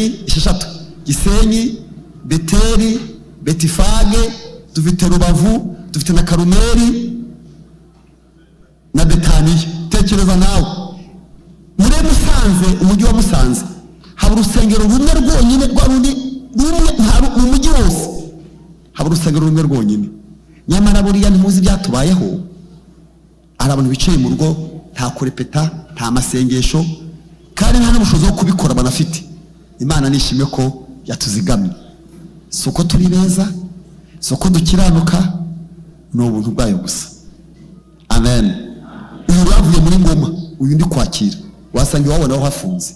esheshatu: Gisenyi, Beteri, Betifage, dufite Rubavu, dufite na Karumeli na Betaniya. Tekereza nawe muri Musanze, umujyi wa Musanze haba urusengero rumwe rwonyine rwa rundi rumwe mu mujyi wose, haba urusengero rumwe rwonyine. Nyamara buriya ntimuzi byatubayeho, ari abantu bicaye mu rugo, nta kurepeta, nta masengesho, kandi nta n'ubushobozi bwo kubikora banafite. Imana nishimye ko yatuzigamye. Soko turi beza, soko dukiranuka, ni ubuntu bwayo gusa. Amen. Uyu bavuye muri Ngoma, uyu ndi kwakira, wasanga wabona aho hafunze.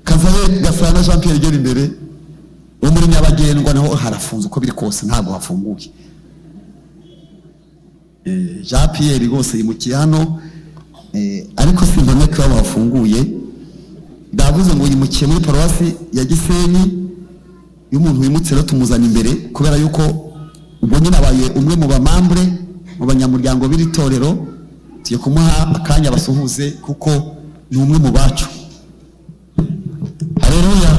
Kazabe Gasana Jean Pierre gera imbere, wo muri Nyabagendwa naho harafunze, uko biri kose ntabwo hafunguye. Jean Pierre rwose yimukiye hano, ariko simbone ko hafunguye. Ndavuze ngo yimukiye muri paruwasi ya Gisenyi. Iyo umuntu wimutse rero tumuzana imbere, kubera yuko ubwo nyine abaye umwe mu bamambre mu banyamuryango b'iri torero, tugiye kumuha akanya basuhuze kuko ni umwe mu bacu. Haleluya.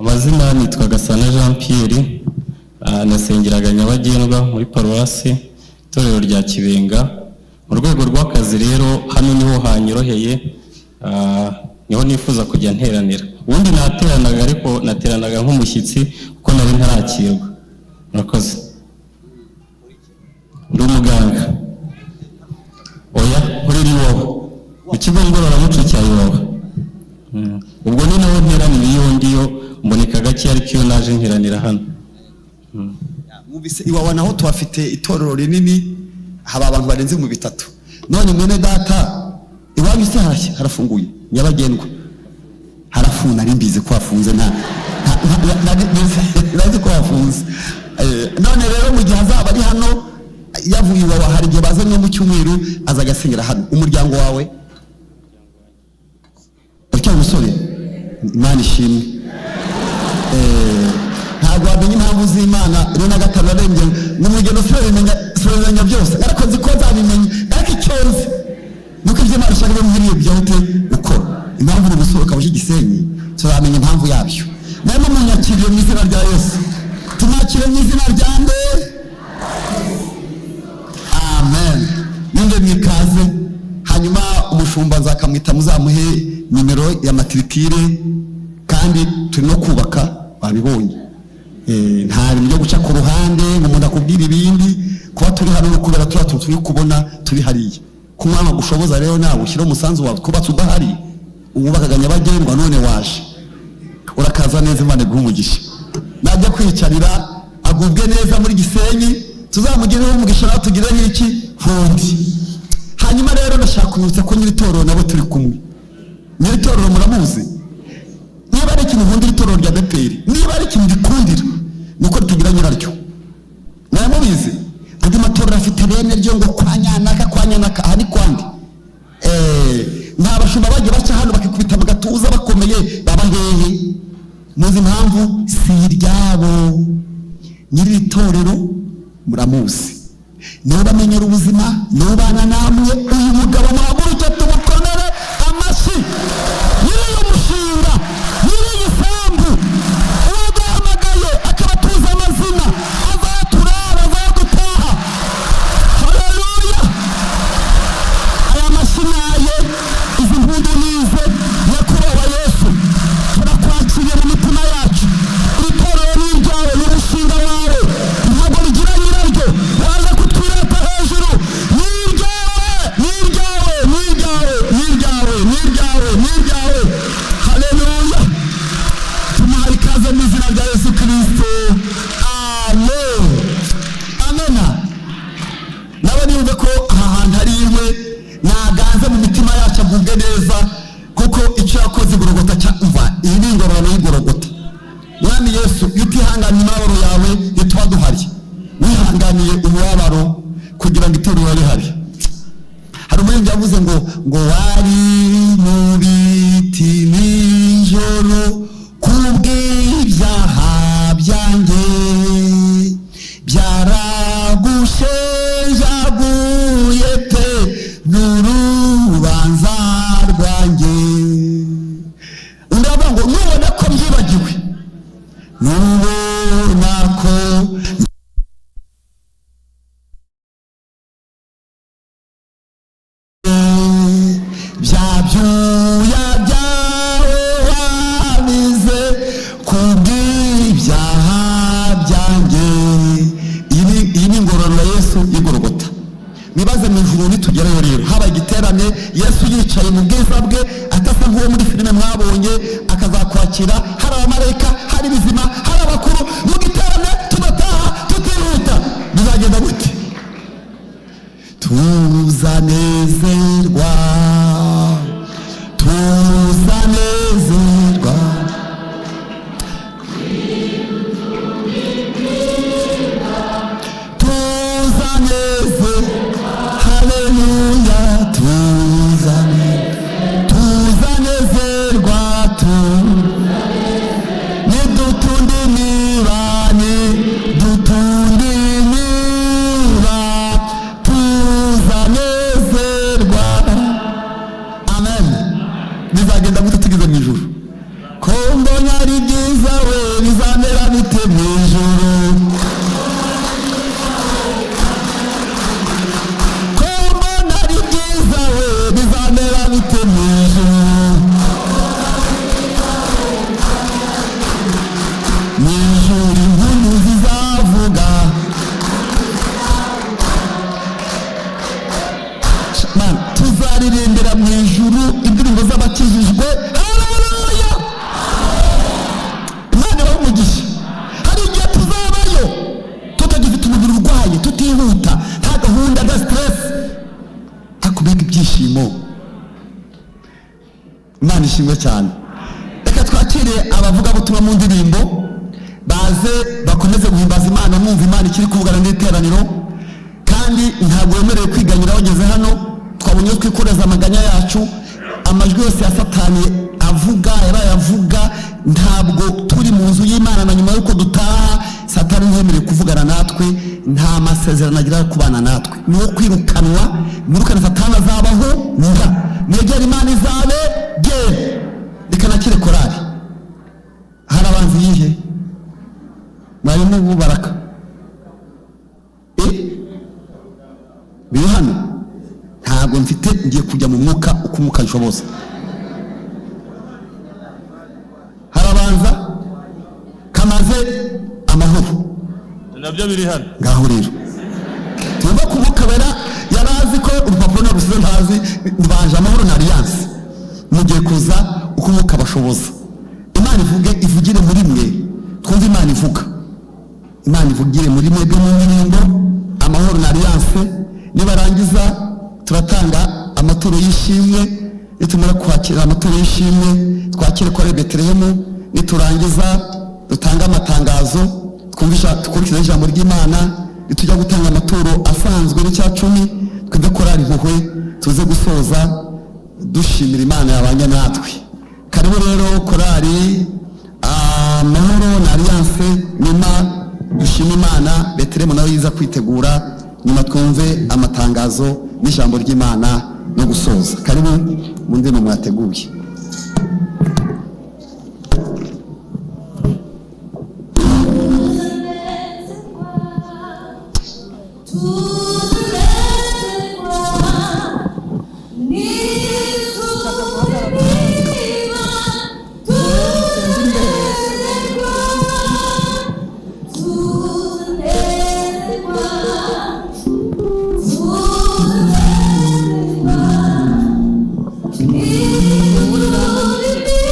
Amazina nitwa Gasana Jean Pierre, nasengeraga Nyabagendwa muri paruwasi torero rya Kibenga. Mu rwego rw'akazi rero hano niho hanyoroheye, niho nifuza kujya nteranira. Ubundi nateranaga, ariko nateranaga nk'umushyitsi kuko nari ntarakirwa. Murakoze. Ndi umuganga. Oya, kuri Iwawa, mu kigo ngororamuco cya Iwawa. Ubwo ni naho nteranira iyo ndiyo, mboneka gake ariko iyo naje nteranira hano. Mubise Iwawa naho tuhafite itorero rinini, haba abantu barenze mu 3. None mwene data, iwanyu se harafunguye? Nyabagendwa harafuna, ari mbize ko hafunze, nazi ko hafunze. None rero mu gihe azaba ari hano yavuye Iwawa, hari igihe bazanye mu cyumweru azagasengera hano. Umuryango wawe ucyari umusore, Imana ishimwe. Ntabwo wamenye impamvu z'Imana rero na gatanu arembye n'umugendo siremenya byose, ariko nzi ko nzabimenya. Ariko icyo nzi nuko ibyo Imana ishaka byo muri ibyo hute ukora. Impamvu uri gusohoka mu Gisenyi tuzamenya impamvu yabyo. Namwe munyakiriye mu izina rya Yesu, tumwakire mu izina rya nde. Amen. Ninde mwikaze. Hanyuma umushumba nzakamwita, muzamuhe nimero ya matrikire, kandi turi no kubaka, babibonye. Nta bintu byo guca ku ruhande ngo umuntu akubwira ibindi. Kuba turi hano no kubera turi kubona turi hariya. Kumwana gushoboza rero nawe ushyira umusanzu wawe kuba tudahari. Ububakaga Nyabagendwa, none waje urakaza neza. Imana iguhe umugisha. Najya kwicarira agubwe neza muri Gisenyi, tuzamugireho umugisha nawe tugire n'iki hundi. Hanyuma rero ndashaka kumwibutsa ko nyiri torero nabo turi kumwe. Nyiri torero muramuzi? Niba ari ikintu nkundira itorero rya Beteri, niba ari ikintu ndikundira, nuko tugira nyiraryo. Namubizi andi matorero afite bene ryo ngo kwa nyanaka hari kwandi. Nta bashumba bagiye baca hano bakikubita bagatuza bakomeye, baba hehe? Muzi impamvu? Si iryabo. Nyiri itorero muramuzi, niba bamenyera ubuzima, niba bana namwe. Uyu mugabo muhaguruke tumukomere amashyi. Nyiri umushinga, nyiri isambu, uwaduhamagaye akabatuza amazina, azaturara, azadutaha. Haleluya. Aya mashyi naye, izi mpundu nize, nyakubahwa Yesu, turakwakiriye mu mitima yacu. Iri torero ni iryawe, ni umushinga wawe, ntabwo rigira nyiraryo. Waza kutwirata hejuru. Ni iryawe, ni iryawe, ni iryawe, ni iryawe, ni iryawe, ni iryawe. Haleluya. Tumuhaye ikaze mu izina rya Yesu Kristo. Amen. Amena. Nawe niyumve ko aha hantu hari imwe, naganze mu mitima yacu agubwe neza, kuko icyo yakoze Igorogota cyumva. Iyi ni ingororano y'Igorogota. Mwami Yesu, iyo utihanganiye imibabaro yawe ntituba duhari. Wihanganiye umubabaro kugira ngo itorero rihari. Hari umuririmbyi yavuze ngo wari mu biti nijoro kubw'ibyaha byanjye, byaragushenjaguye pe n'urubanza rwanjye. Ndavuga ngo nubona ko nubona ko bya byuya byawe wabize kubw'ibyaha byanjye. Iyi ni ingororano Yesu y'Igorogota. Mwibaze mu ijuru nitugerayo rero habaye igiterane, Yesu yicaye mu bwiza bwe atasa nk'uwo muri filime mwabonye, akazakwakira hari abamarayika, hari bizima, hari abakuru. Mu giterane tugataha tutihuta, bizagenda gute? Tuzanezerwa, tuzanezerwa, tuzanezerwa, haleluya, tuzanezerwa, nidutundimira, nidutundimira, tuzanezerwa. Amen. Bizagenda gute tugeze mu ijuru? Ko mbona ari byiza we, bizamera bite mu ijuru? Ko mbona ari byiza we, bizamera bite mu ijuru? Mu ijuru impundu zizavuga, man, tuzaririmbira mu ijuru indirimbo z'abakijijwe. Haleluya! Imana ibahe umugisha. Hari igihe tuzabayo tutagifite umubiri urwaye, tutihuta, nta gahunda, nta stress, akubega ibyishimo. Imana ishimwe cyane. Reka twakire abavugabutumwa mu ndirimbo baze bakomeze guhimbaza Imana, mwumva Imana ikiri kuvugana n'iteraniro. Kandi ntabwo wemerewe kwiganyira wageze hano. Twabonye twikoreza amaganya yacu, amajwi yose ya Satani avuga, yabaye avuga. Ntabwo turi mu nzu y'Imana, na nyuma yuko dutaha Satani ntiyemerewe kuvugana natwe. Nta masezerano agira kubana natwe, ni uwo kwirukanwa. Mwirukane Satani, azabaho nga mwegera Imana izabe gere. Reka nakire korari. Hari abanzi yihe mwarimu w'ubaraka biri hano? Ntabwo mfite, ngiye kujya mu mwuka uko umwuka nshoboza. Harabanza kamaze amahoro, nabyo biri hano. ngaho rero tuba kumukabera. Yarazi ko urupapuro narusize ntazi, baje amahoro na alliance. Mugiye kuza uko umwuka bashoboza. Imana ivugire muri mwe, twumve Imana ivuga. Imana ivugire muri mwebwe mu ndirimbo amahoro na alliance. Nibarangiza turatanga amaturo y'ishimwe. Nitumara kwakira amaturo y'ishimwe, twakire kwa Betelehemu. Niturangiza dutanga amatangazo, twumvisha ijambo ry'Imana. Nitujya gutanga amaturo asanzwe n'icya 10, twebwe korari Impuhwe tuze gusoza dushimira Imana yabanye natwe. Karibu rero korari amahoro na alliance. Nyuma dushima Imana, Betelehemu nawe yiza kwitegura, nyuma twumve amatangazo n'ijambo ry'Imana no gusoza. Karibu mu ndimo mwateguye. Thank you.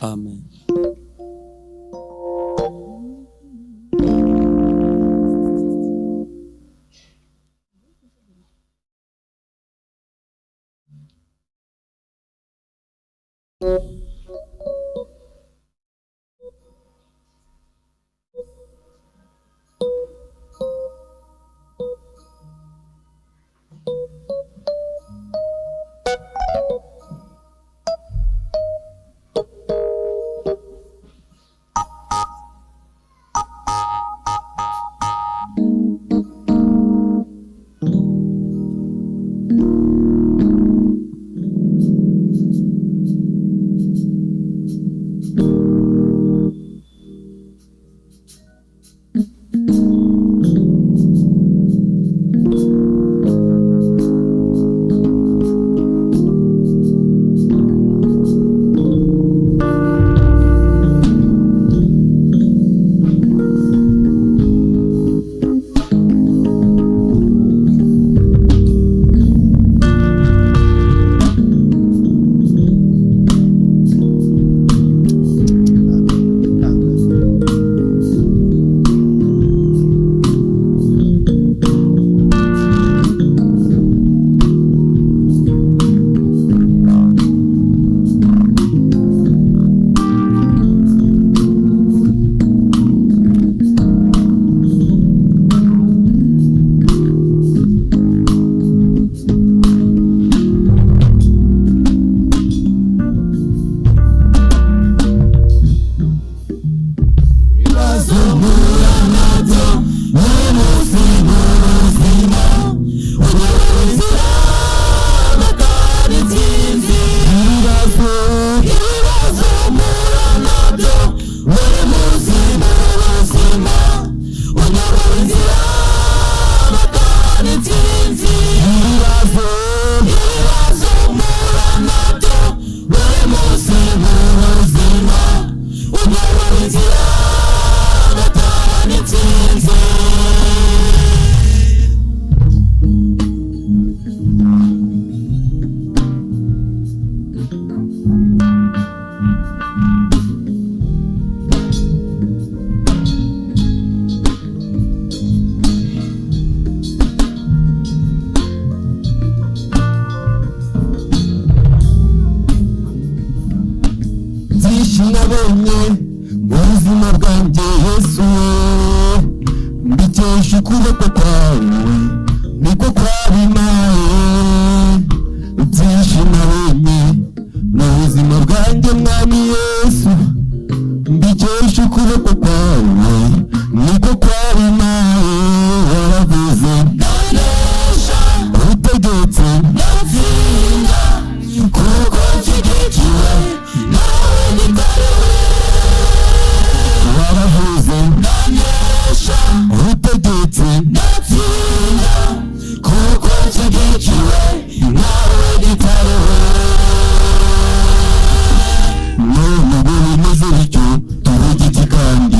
amen. nabonye mu buzima bwanjye Yesu, mbikesha ukuboko kwawe niko kwabimaye. Byinshi nabonye mu buzima bwanjye mwami Yesu, mbikesha ukuboko kwawe niko kwabimaye. Waravuze ndanesha, utegetse ndatsinda, kuko nshyigikiwe nawe nitariwe. Waravuze ndanesha, utegetse ndatsinda, kuko nshyigikiwe nawe nitariwe. None ubu bimeze bityo tubugiti kandi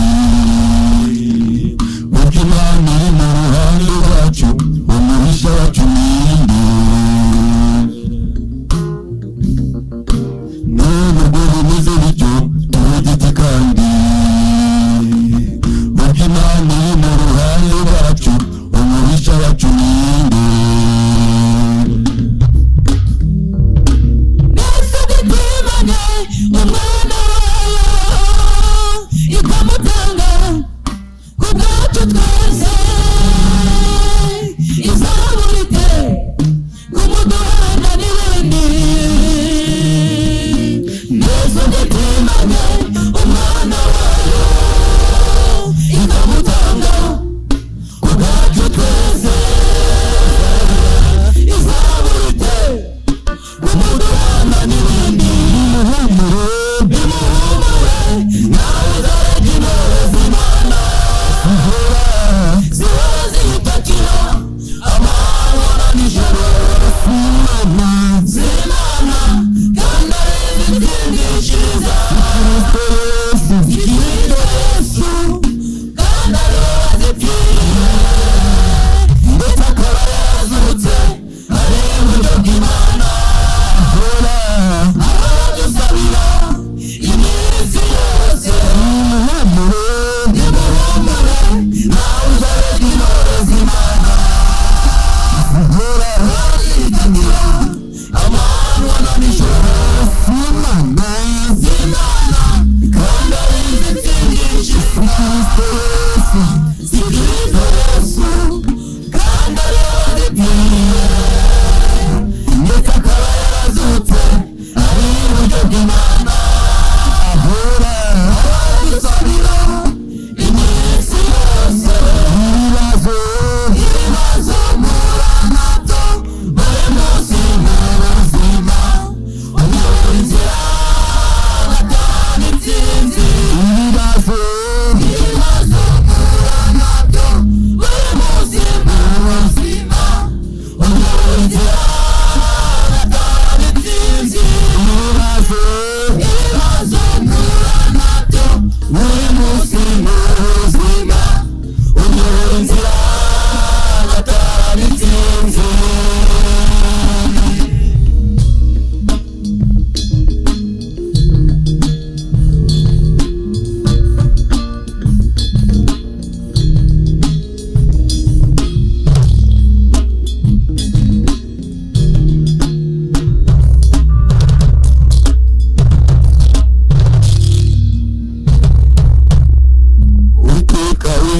ubwo Imana iri mu ruhande rwacu, umubisha wacu ninde? None ubwo bimeze bityo tubugiti kandi ubwo Imana iri mu ruhande rwacu, umubisha wacu ninde? Yesu bitimanye umwana wayo ikamutanga ku bwacu twese, izamurike kumuduhana n'ibindi. Yesu bitimanye umwana wayo ikamutanga ku bwacu twese,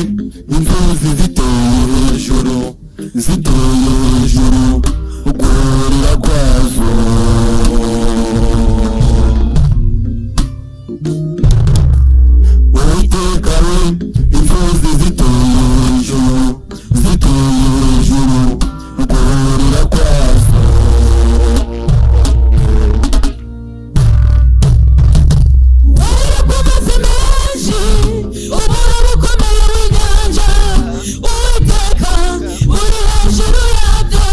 inzuzi ziteye hejuru uguhurira kwazo Uwiteka we inzuzi ziteye hejuru uguhurira kwazo Uwiteka uri hejuru yabyo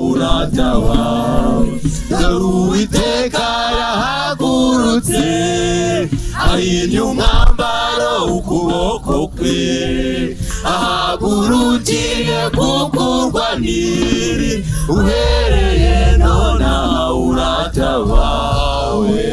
uratawa Uwiteka yarahagurutse ahinnye umwambaro ukuboko kwe ahagurukiye kukurwanira uhereye none uratawawe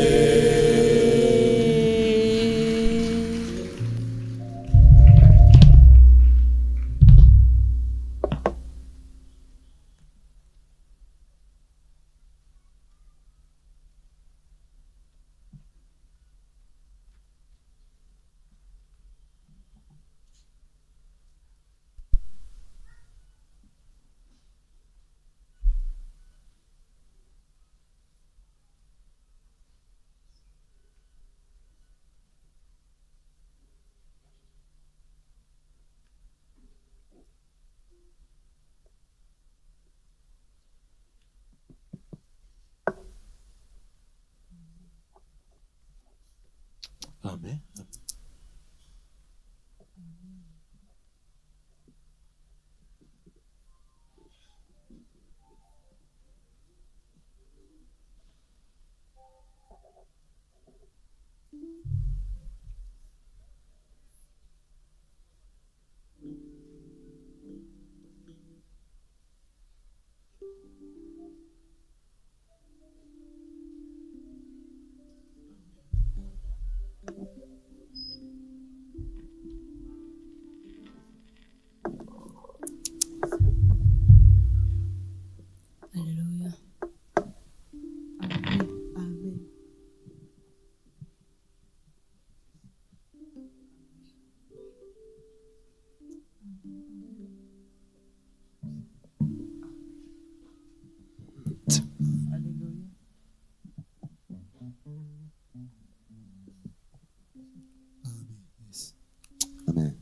Amen. Hallelujah. Amen. Hallelujah. Amen.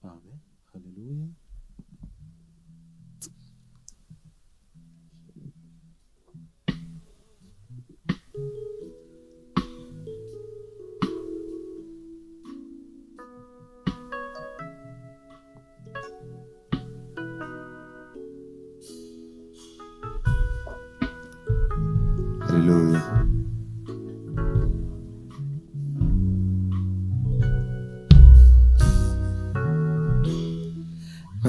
Amen. Hallelujah. Hallelujah.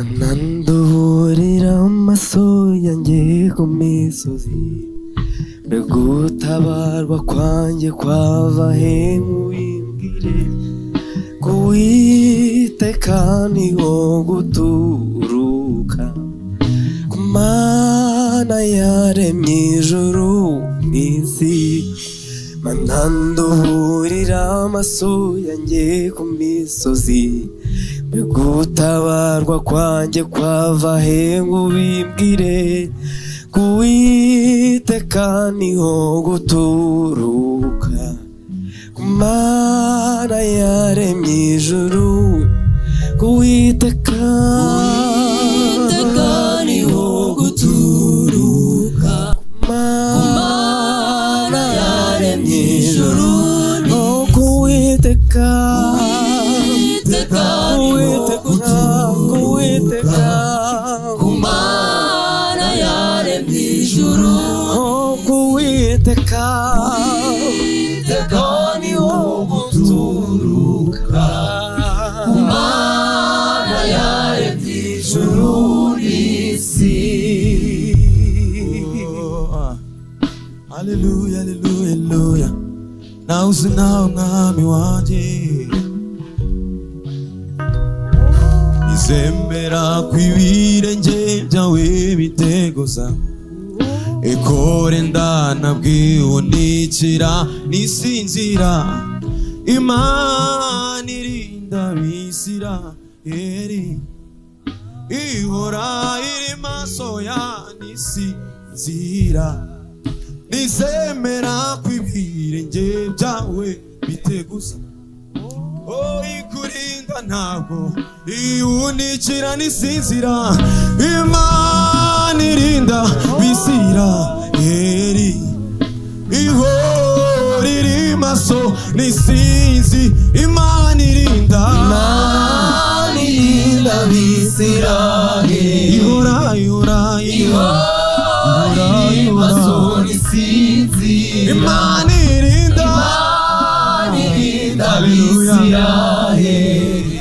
mananduhurira amaso yanjye ku misozi, mbega gutabarwa kwanjye kwava he nk'uwimbwire, ko Uwiteka niho guturuka, ku Mana yaremye ijuru n'isi. Mananduhurira amaso yanjye ku misozi, mbega gutabarwa kwanjye kwava he nk'uwimbwire, ko Uwiteka niho guturuka, ku Mana yaremye ijuru, ko Uwiteka niho guturuka, ku Mana yaremye ijuru, ko Uwiteka ku Mana yaremye ijuru, ku Uwiteka niho guturuka, ku Mana yaremye ijuru n'isi. Haleluya, haleluya, haleluya. Nawe uzi nawe mwami wanjye, izembera kw'ibirenge byawe biteguza, ekore ndanabwihunikira nisinzira, Imana irinda Abisirayeli, ihora iri maso yanisinzira, nizemera kw'ibirenge byawe biteguza, ikurinda ntabwo ihunikira nisinzira, Imana irinda Abisirayeli, ihora iri maso nisinzi, Imana irinda Abisirayeli, ihora maso nisinzi, Imana irinda Abisirayeli,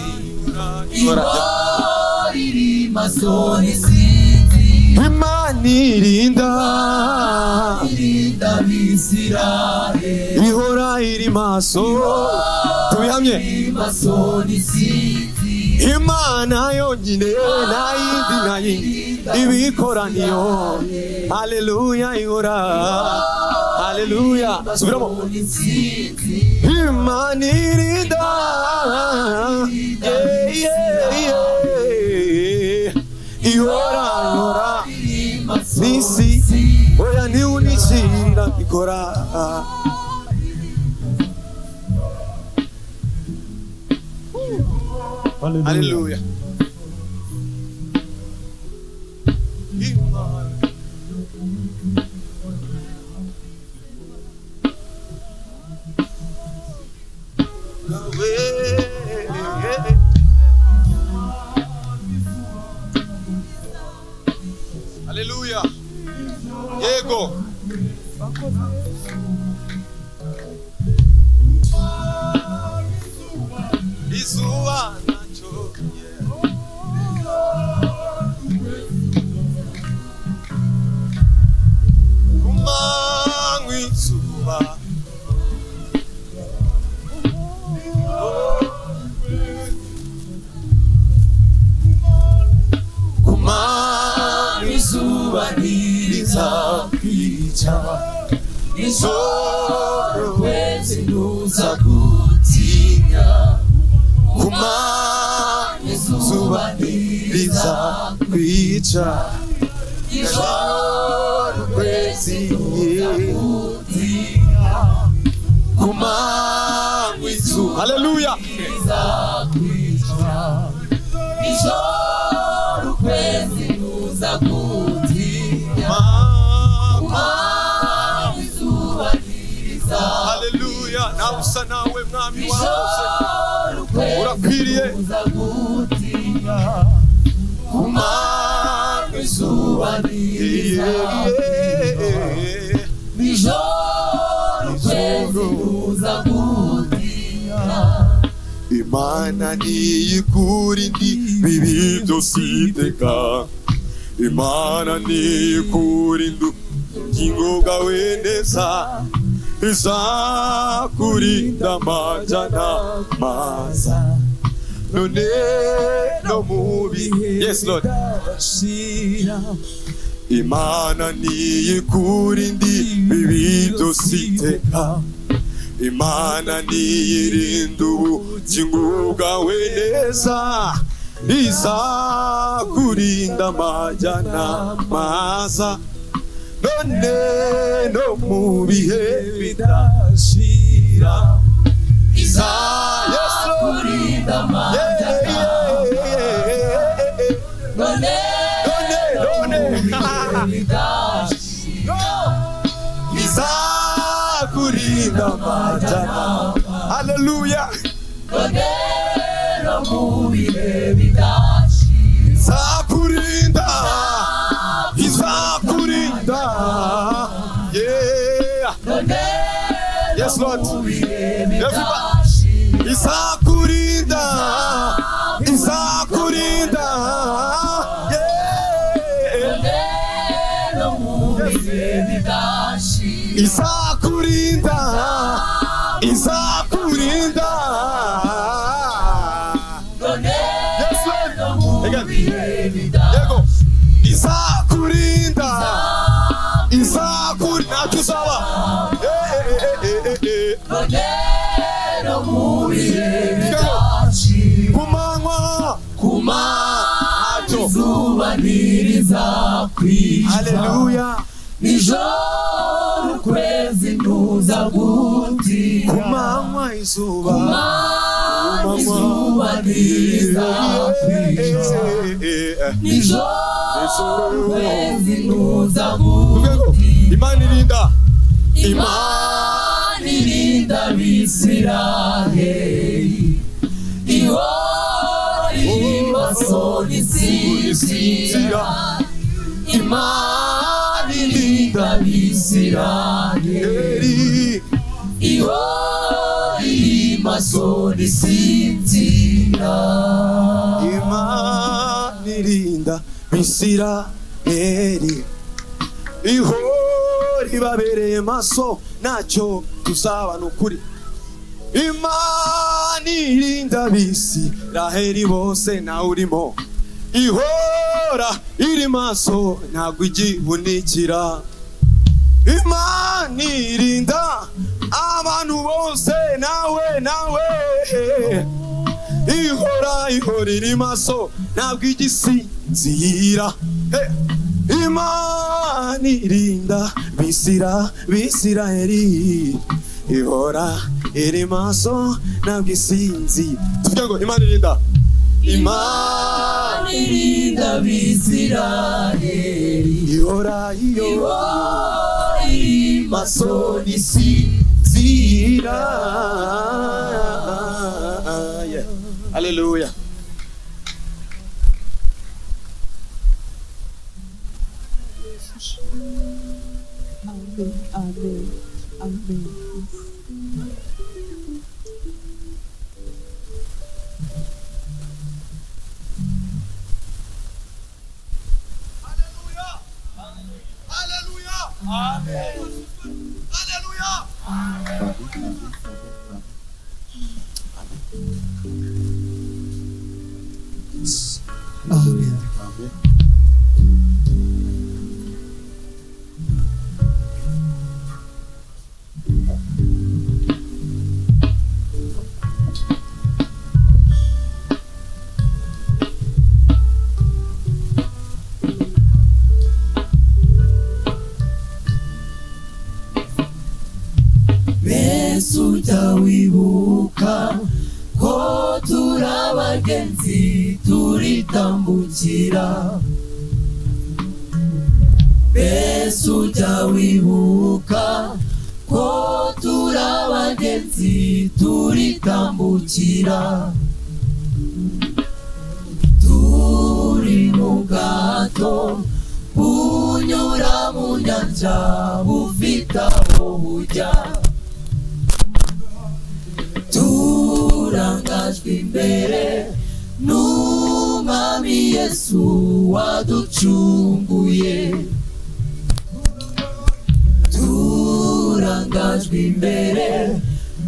ihora iri maso nisinzi, Imana irinda Abisirayeli, ihora iri maso. Tubihamye, Imana yonyine nta yindi ibikora niyo. Haleluya, ihora. Haleluya, subiramo. Imana irinda ihora n'isi, oya ntiwunikira ikora. Haleluya. Haleluya. Yego. Izuba nacho kumanywa izuba, kumanywa izuba ntirizakwica, ijoro ukwezi ntuzagutinya, kumanywa izuba ntirizakwica, ijoro ukwezi ntuzagutinya, kumanywa izuba. Haleluya. Ijoro ukwezi ntuzagutinya, kumanywa izuba ntirizakwica. Haleluya. Nawe usa nawe mwami wawe, urakwiriye. Kumanywa izuba ntirizakwica, ijoro ukwezi ntuzagutinya, Imana niyikura indi bibi byose iteka. Imana niyikura indi ubugingo bwawe neza, izakurinda amajya n'amaza, none no mu bihe. Yes, Lord. Imana niyikura indi bibi byose iteka. Imana niyirinda ubugingo bwawe neza, izakurinda amajya n'amaza, none no mu bihe bidashira, izakurinda amajya n'amaza, none izakurinda amajya n'amaza. Hallelujah. no mu bihe bidashira, izakurinda, izakurinda. Yeah. Yes, Lord. Everybody. Izakurinda, izakurinda. Yeah. no mu bihe bidashira, Izakurinda, izakurinda. Yes, Lord. Again. Yego. Izakurinda, izakurinda. Tuzaba. no mu bihe bidashira, Kumanywa, izuba ntirizakwira, Hallelujah. nijoro ukwezi ntuza gutinda, Kumanywa izuba, izuba ntirizakwira, nijoro ukwezi ntuza gutinda. Imana irinda, Imana irinda Abisiraheli, ihora iri maso ntisinzira. Imana irinda Abisiraheli, ihora iri maso ntisinzira. Imana irinda Abisiraheli, ihora ibabereye maso, ntacyo tuzaba n'ukuri. Imana irinda Abisiraheli bose nawe urimo, ihora iri maso ntabwo igihunikira. Imana irinda abantu bose nawe, ihora iri maso ntabwo igisinzira. Imana irinda Abisiraheli, ihora iri maso ntabwo isinzira. Tuvuge ngo Imana irinda, Imana irinda Abisiraheli, ihora iri maso ntisinzira. Yeah. Hallelujah. Amen. Amen. Amen. Mbese ujya wibuka ko turi abagenzi turitambukira? Mbese ujya wibuka ko turi abagenzi turitambukira? Turi mu bwato bunyura mu nyanja bufite aho bujya, turangana turangajwe imbere n'umwami Yesu waducunguye, turangajwe imbere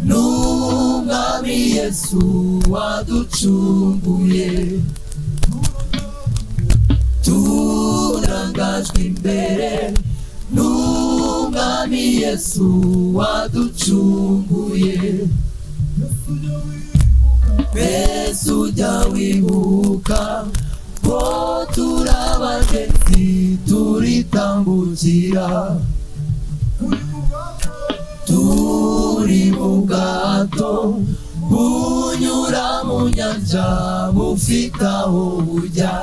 n'umwami Yesu waducunguye, turangajwe imbere n'umwami Yesu waducunguye. Mbese ujya wibuka ko turi abagenzi turitambukira, turi mu bwato bunyura mu nyanja bufite aho bujya,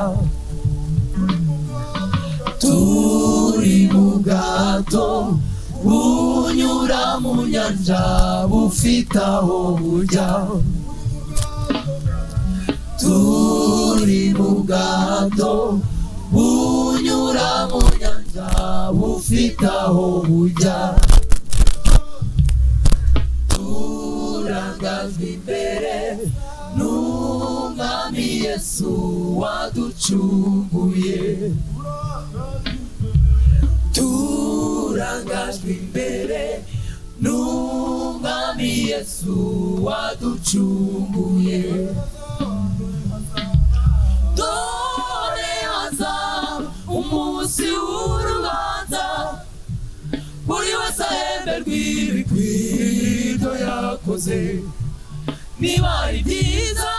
turi mu bwato bunyura mu nyanja bufite aho bujya, turi mu bwato bunyura mu nyanja bufite aho bujya, turangajwe imbere n'umwami Yesu waducunguye, turangajwe imbere n'umwami Yesu waducunguye. Dore hazaba umunsi w'urubanza, buri wese ahemberwa ibikwiriye yakoze, niba ari byiza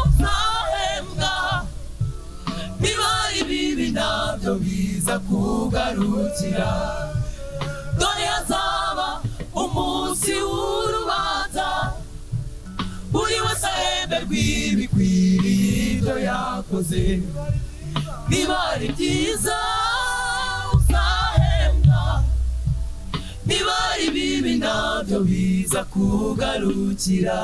uzahembwa, niba ari bibi nabyo biza kugarukira. Dore hazaba umunsi w'urubanza, buri wese ahemberwa ibikwiriye ibyo yakoze, niba ari byiza uzahembwa, niba ari bibi nabyo biza kugarukira.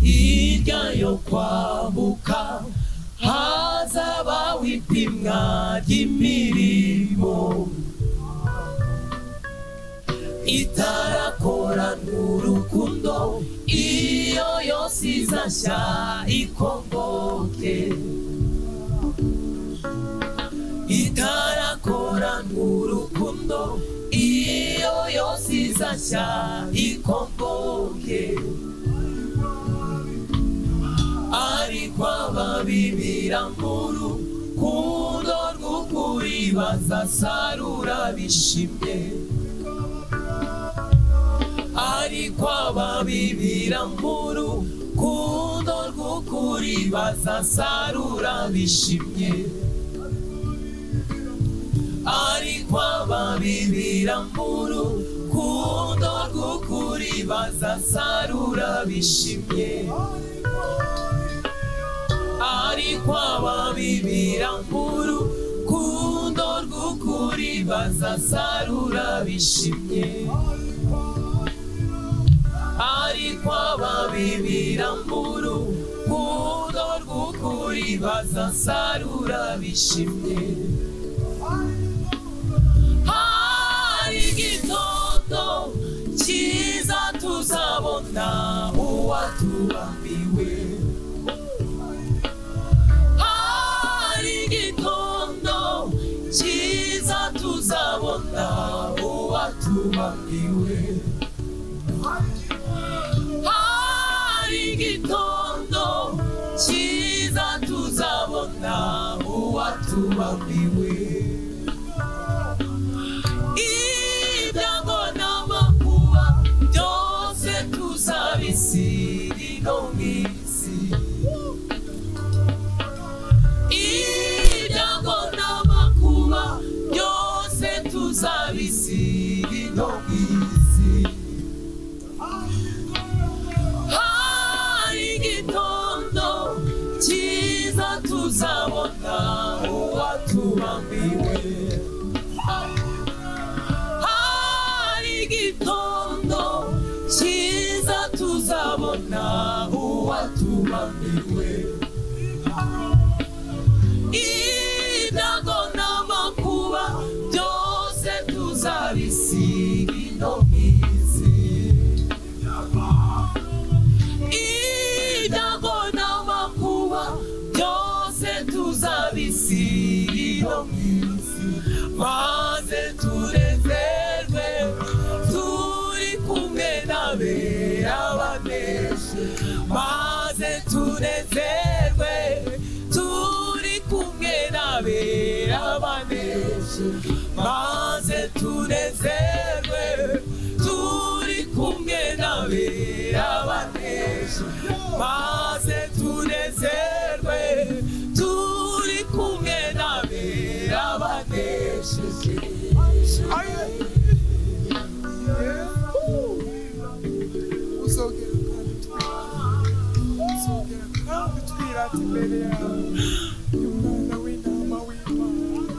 Hirya yo kwambuka hazaba wipimwa ry'imirimo itarakora n'urukundo, iyo yose izashya ikongoke, itarakora n'urukundo, iyo yose izashya ikongoke, ariko ababibira mu rukundo rw'ukuri bazasarura bishimye, ariko ababibira mu rukundo rw'ukuri bazasarura bishimye, ariko ababibira mu rukundo rw'ukuri bazasarura bishimye, ariko ababibira mu rukundo rw'ukuri bazasarura bishimye, ariko ababibira mu rukundo rw'ukuri bazasarura bishimye. Hari igitondo cyiza tuzabona uwatubambiwe, hari igitondo cyiza tuzabona uwatubambiwe, hari igitondo cyiza tuzabona uwatubambiwe, ibyago n'amakuba byose tuzabisiga ino mw'isi, ibyago n'amakuba byose tuzabisiga ino mw'isi, hari igitondo cyiza tuzabona uwatubambiwe, hari igitondo cyiza tuzabona uwatubambiwe. tuzabisirira mu isi maze tunezerwe turi kumwe n'abera baneshe maze tunezerwe turi kumwe n'abera baneshe maze tunezerwe turi kumwe n'abera baneshe maze tunezerwe turi kumwe n'abera baneshe kandi twirata imbere yawe y'umwana w'intama w'Imana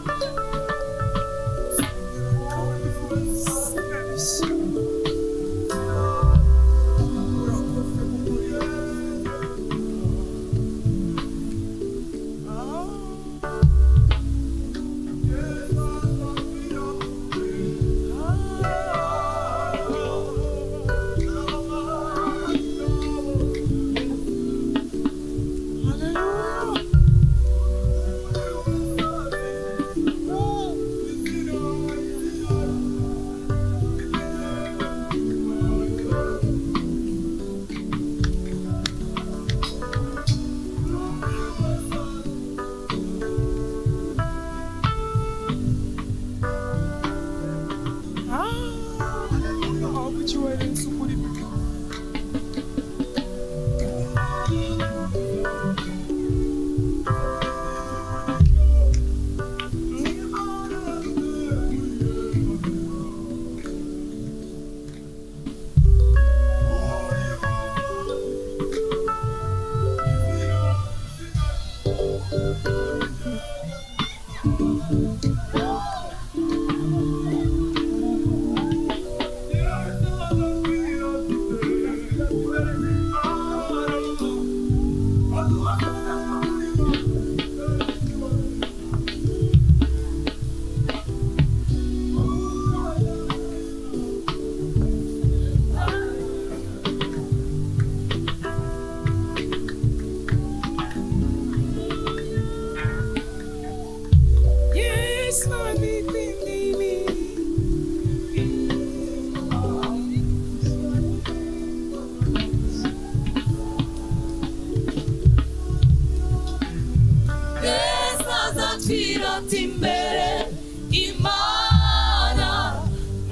imbere Imana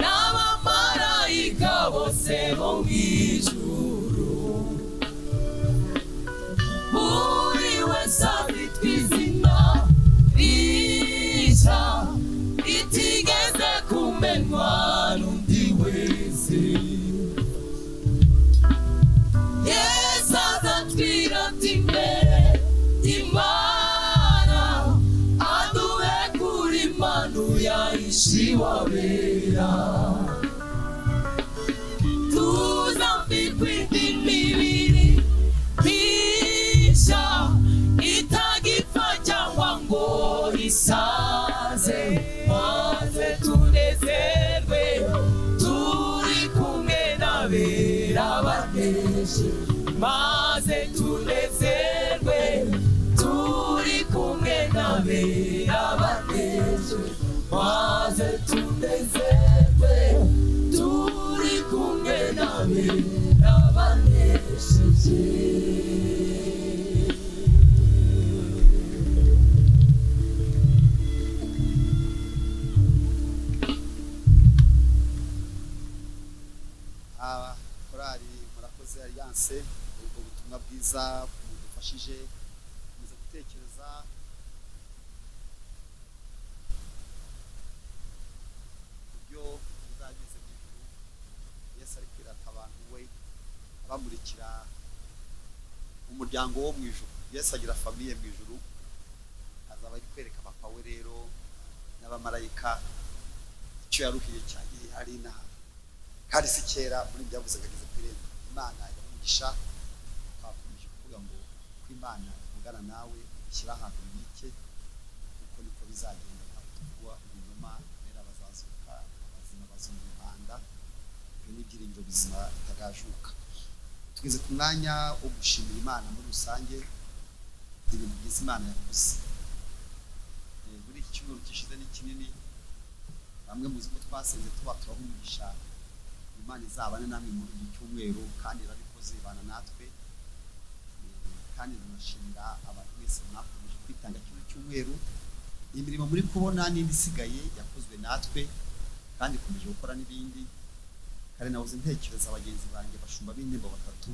n'abamarayika bose bo mw'ijuru buri wese afitwe izina rishya ritigeze kumenywa n'undi wese Yesu azatwirata imbere Imana aduhe kuri manu yahishiwabera tuzambikwa indi mibiri mishya itagipfa cyangwa ngo isaze maze tunezerwe turi kumwe n'abera baneshe maze tunezerwe turi kumwe n'abera baneshe maze tunezerwe turi kumwe n'abera banesheje korali murakoze alliance ubwo butumwa bwiza budufashije muze gutekereza ibyo bizageze mu ijuru Yesu ari kwirata abantu we abamurikira umuryango wo mu ijuru Yesu agira famiye mu ijuru azaba ari kwereka papa we rero n'abamarayika icyo yaruhiye cyane ari inaha kandi si kera muri byavuze ageze kwirenda Imana yamugisha twakomeje kuvuga ngo ko Imana ivugana nawe ishyira ahantu bike uko niko bizagenda ntabwo tuvuga ibinyoma rero abazazuka abazima bazumva impanda ibyo ni ibyiringiro bizima bitagajuka tugeze ku mwanya wo gushimira Imana muri rusange ibintu byiza Imana yakoze icyumweru gishize ni kinini, bamwe muzi ko twasenze tubaha umugisha, Imana izabane namwe muri iki cyumweru kandi irabikoze ibana natwe, kandi tunashimira abantu mwese mwakomeje kwitanga kino cyumweru. Imirimo muri kubona n'indi isigaye yakozwe natwe kandi ikomeje gukora n'ibindi. Kare nahoze ntekereza abagenzi banjye bashumba b'indembo batatu,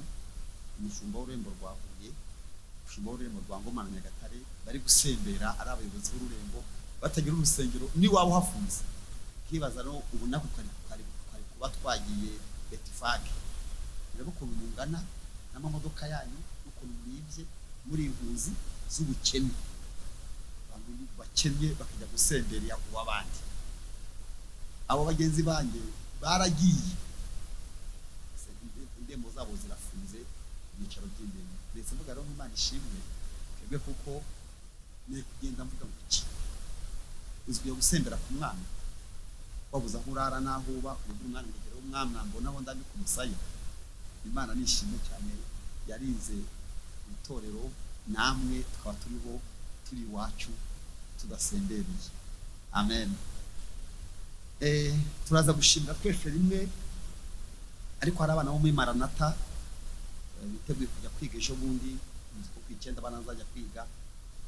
umushumba w'ururembo rwa Huye, umushumba w'ururembo rwa Ngoma na Nyagatare, bari gusembera ari abayobozi b'ururembo batagira urusengero ni waba uhafunze. Kibaza no ubu nako kari kuba twagiye Betifage, rero ukuntu mungana n'amamodoka yanyu n'ukuntu mwibye muri impunzi z'ubukene, abantu bakennye bakajya gusembera uw'abandi. Abo bagenzi banjye baragiye, indembo zabo zirafunze, ibyicaro by'indembo. Ndetse mvuga rero Imana ishimwe twebwe, kuko ni kugenda mvuga ngo iki uzwiye gusembera ku mwana, wabuza nkurara naho uba ubu umwana ngegera umwana mbonaho ndambi ku musaya. Imana nishimye cyane, yarinze itorero, namwe tukaba turiho turi iwacu tudasembereye. Amen. Turaza gushimira twese rimwe, ariko hari abana bo muri Maranatha biteguye kujya kwiga ejo bundi, ku 9 abana bazajya kwiga,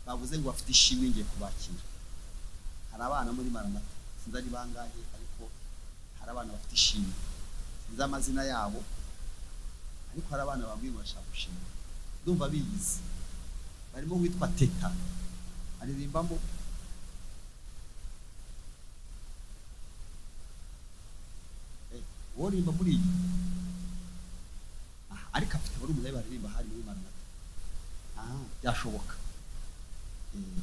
bavuze ngo bafite ishimwe ngiye kubakira. Hari abana muri Maranatha sinzi ari bangahe, ariko hari abana bafite ishimwe, sinzi amazina yabo, ariko hari abana bambwiye ngo bashaka gushimira, ndumva biyizi. Barimo witwa Teta, aririmbamo worimba muri iyi, ariko afite bari umuzayi baririmba hari muri Maranatha. Byashoboka.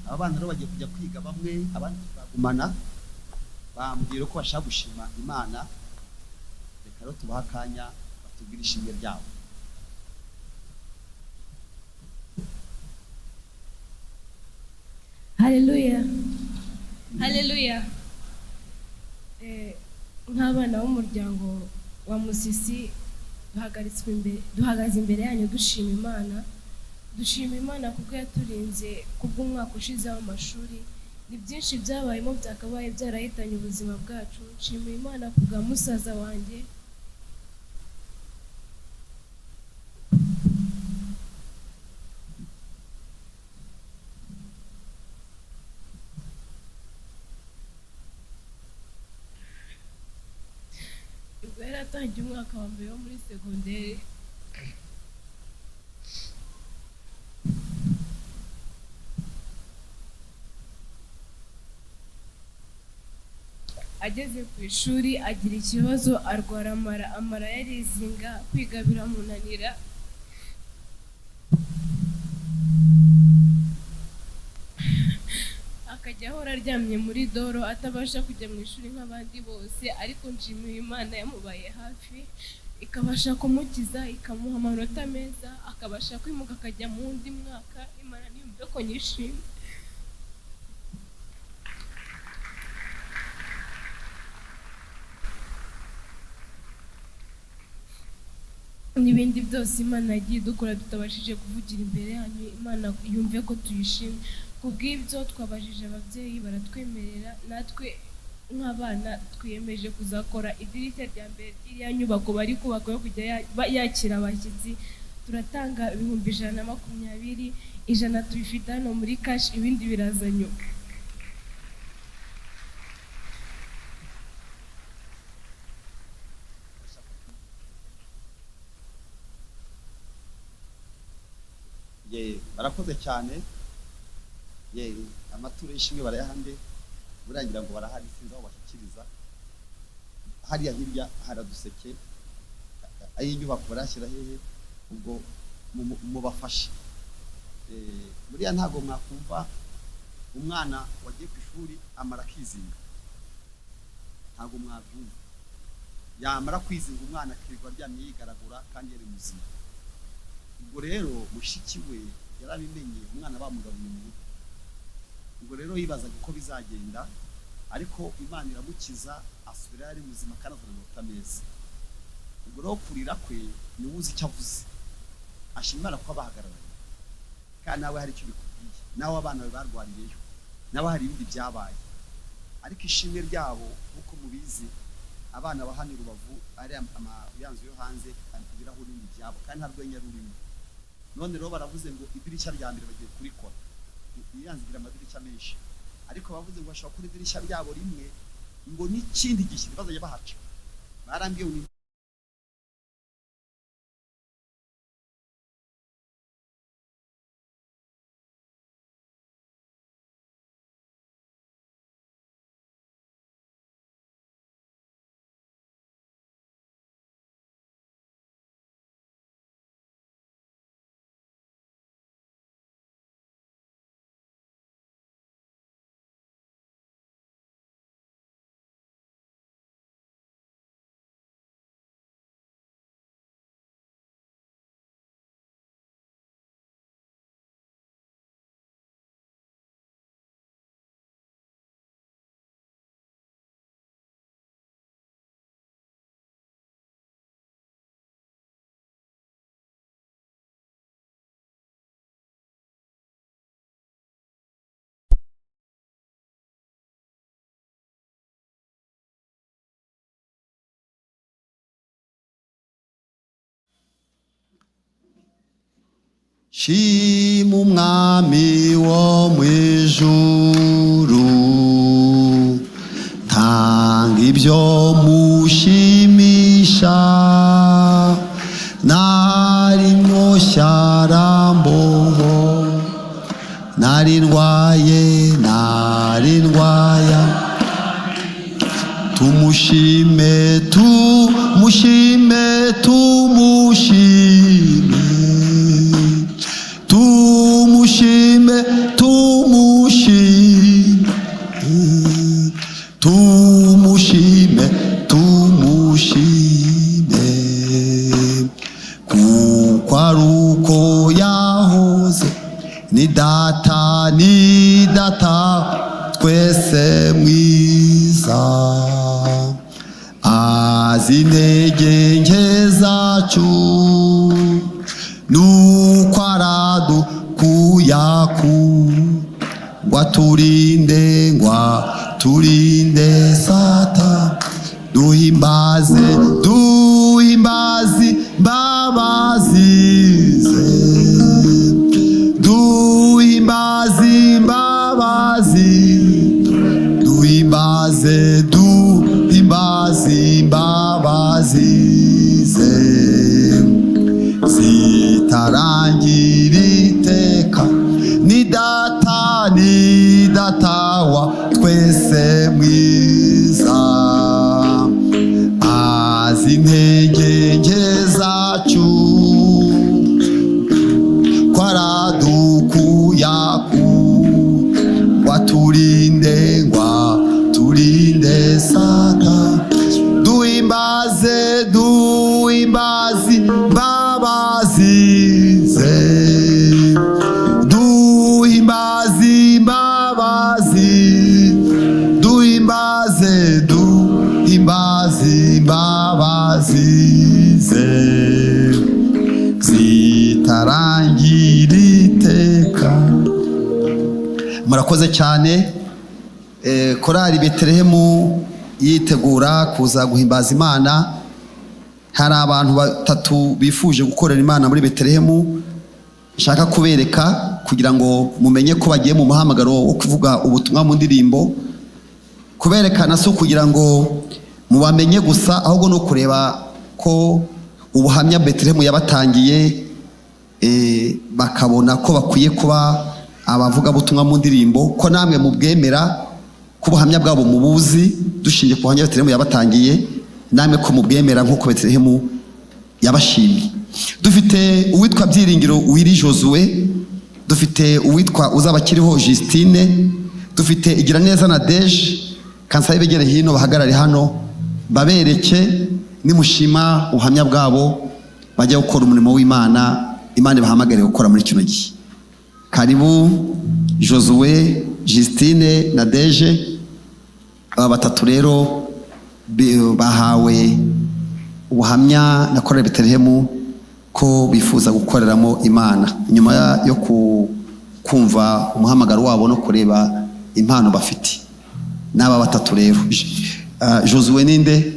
Abana rero bagiye kujya kwiga, bamwe abandi bagumana, bambwira ko bashaka gushima Imana. Reka rero tubaha akanya batubwire ishimwe ryabo. Haleluya, haleluya. Nk'abana b'umuryango wa Musisi duhagaze imbere yanyu dushima Imana kuko yaturinze kubw'umwaka ushize w'amashuri. Ni byinshi byabayemo byakabaye byarahitanye ubuzima bwacu. Nshima Imana kubwa musaza wanjye, yaratangiye umwaka wa mbere wo muri segonderi. Ageze ku ishuri agira ikibazo, arwara amara yarizinga, kwiga biramunanira. Akajya ahora aryamye muri doro, atabasha kujya mu ishuri nk'abandi bose, ariko nshimiye Imana yamubaye hafi, ikabasha kumukiza, ikamuha amanota meza, akabasha kwimuka akajya mu wundi mwaka. Imana niyumve ko nyishimye. N'ibindi byose Imana yagiye dukora tutabashije kuvugira imbere yanyu, Imana yumve ko tuyishimye. Kubw'ibyo twabajije ababyeyi baratwemerera, natwe nk'abana twiyemeje kuzakora idirishya rya mbere ry'iriya nyubako bari kubaka yo kujya yakira abashyitsi. Turatanga 120,000, 100 tubifite hano muri cash, ibindi biraza nyuma. Barakoze cyane. Amaturo y'ishimwe barayahande, burangira ngo barahari, sinzi aho bashyikiriza. Hariya hirya haraduseke, ay'inyubako barashyira hehe, ubwo mubafashe. Buriya ntabwo mwakumva umwana wagiye ku ishuri amara kwizinga, ntabwo mwabyumva. Yamara kwizinga umwana akirirwa aryamye yigaragura kandi yari muzima. Ubwo rero mushiki we yarabimenye, umwana bamugaruye mu rugo. Ubwo rero yibazaga uko bizagenda, ariko Imana iramukiza, asubira yari muzima kandi azana amanota meza. Ubwo rero kurira kwe niwe uzi icyo avuze, ashima Imana ko abahagararanye, kandi nawe hari icyo bikubwiye, nawe abana be barwariyeyo. nabo hari ibindi byabaye, ariko ishimwe ryabo nk'uko mubizi abana bahana i Rubavu ari amayanzu yo hanze ibirahuri byabo kandi nta rwenya rurimo. None rero baravuze ngo idirishya rya mbere bagiye kurikora, iyanzu igira amadirishya menshi, ariko bavuze ngo bashobora kuri idirishya ryabo rimwe ngo n'ikindi gishyira bazajya bahaca. Barambiye ngo shima umwami wo mwijuru, tanga ibyo mushimisha, nari nyoshya ramboho, nari ndwaye nari ndwaya, tumushime tumushime tumushime tumushime tumushime tumushime tumushime, kuko ari uko yahoze, ni data twese mwiza, azi intege nke zacu, nuko aradukuyaku, ngwaturinde Satani, duhimbaze mbabazize, duhimbaze mbabazize, zitarangira iteka, ni data wa twese mwiza, azi intege nke zacu, ko aradukuyaku, ngwaturinde Satani, duhimbaze mbabazize, duhimbaze mbabazize, zitarangira iteka. Murakoze cyane. Korali Betelehemu yitegura kuza guhimbaza Imana. Hari abantu batatu bifuje gukorera Imana muri Betelehemu, nshaka kubereka kugira ngo mumenye ko bagiye mu muhamagaro wo kuvuga ubutumwa mu ndirimbo. Kuberekana si kugira ngo mubamenye gusa, ahubwo no kureba ko ubuhamya Betelehemu yabatangiye, bakabona ko bakwiye kuba abavuga butumwa mu ndirimbo, ko namwe mubwemera ko ubuhamya bwabo mubuzi, dushingiye ku buhamya Betelehemu yabatangiye, namwe ko mubwemera nk'uko Betelehemu yabashimye. Dufite uwitwa Byiringiro Wiri Josue, dufite uwitwa Uzabakiriho Justine, dufite Igiraneza Nadege. Kansabe begere hino bahagarare hano babereke nimushima ubuhamya bwabo, bajya gukora umurimo w'Imana, Imana bahamagare gukora muri kino gihe. Karibu Josue, Justine, Nadege. Aba batatu rero bahawe ubuhamya na Korali Betelehemu ko bifuza gukoreramo Imana, nyuma yo kumva umuhamagaro wabo no kureba impano bafite. N'aba batatu rero, Josué ninde?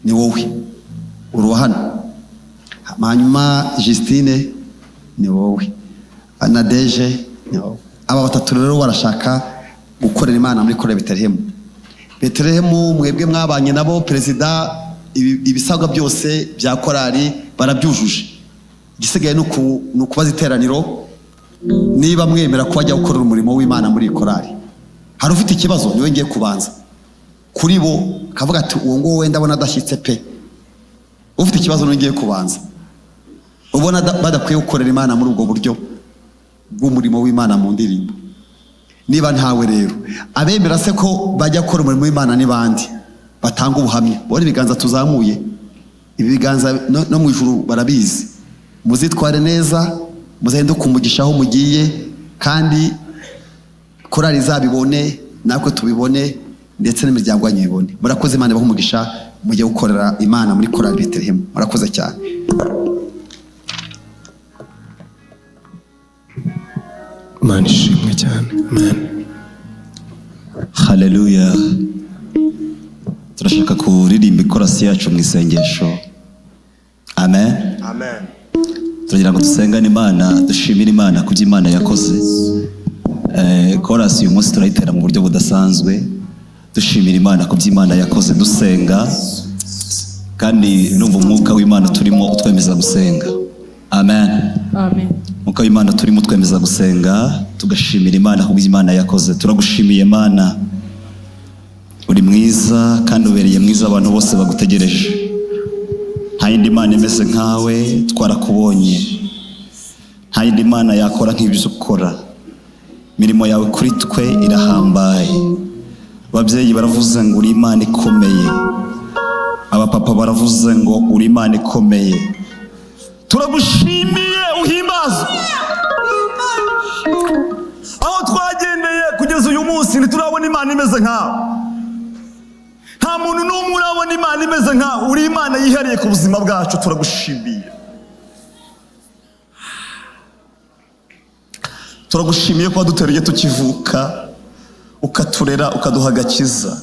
Ni wowe uri hano. Hanyuma Justine ni wowe, Anadeje ni wowe. Aba batatu rero barashaka gukorera Imana muri Korali Betelehemu. Betelehemu mwebwe mwabanye nabo, perezida ibisabwa byose bya korali barabyujuje. Igisigaye ni ukubaza iteraniro niba mwemera ko bajya gukorera umurimo w'Imana muri korali. Hari ufite ikibazo niwe ngiye kubanza kuri bo, kavuga ati uwo ngo wenda abona adashyitse pe. Ufite ikibazo niwe ngiye kubanza, ubona badakwiye gukorera Imana muri ubwo buryo bw'umurimo w'Imana mu ndirimbo. Niba ntawe rero, abemera se ko bajya gukora umurimo w'Imana n'ibandi batanga ubuhamya. Bone ibiganza tuzamuye, ibi biganza no mu ijuru barabizi. Muzitware neza, muzahinduke umugisha aho mugiye, kandi korali zabibone, natwe tubibone, ndetse n'imiryango yanyu ibone. Murakoze, Imana ibahe umugisha, mujye gukorera Imana muri Korali Betelehemu. Murakoze cyane. Imana ishimwe cyane. Amen. Haleluya. Turashaka kuririmba ikorasi yacu mu isengesho. Amen. Amen. Turagira ngo dusengane Imana, dushimire Imana ku byo Imana yakoze. Korasi uyu munsi turayitera mu buryo budasanzwe, dushimira Imana ku byo Imana yakoze, dusenga kandi numva umwuka w'Imana turimo utwemeza gusenga. Amen. Amen. Umwuka w'Imana turimo utwemeza gusenga, tugashimira Imana ku byo Imana yakoze. Turagushimiye Imana, uri mwiza kandi ubereye mwiza, abantu bose bagutegereje. Nta yindi Mana imeze nkawe, twarakubonye. Nta yindi Mana yakora nk'ibyo ukora. Imirimo yawe kuri twe irahambaye. Ababyeyi baravuze ngo uri Imana ikomeye, abapapa baravuze ngo uri Imana ikomeye. Turagushimiye, uhimbaza. Aho twagendeye kugeza uyu munsi ntiturabona Imana imeze nkawe. Nta muntu n'umwe urabona Imana imeze nkawe. Uri Imana yihariye ku buzima bwacu, turagushimiye. Turagushimiye ko wadutereye tukivuka, ukaturera, ukaduha agakiza.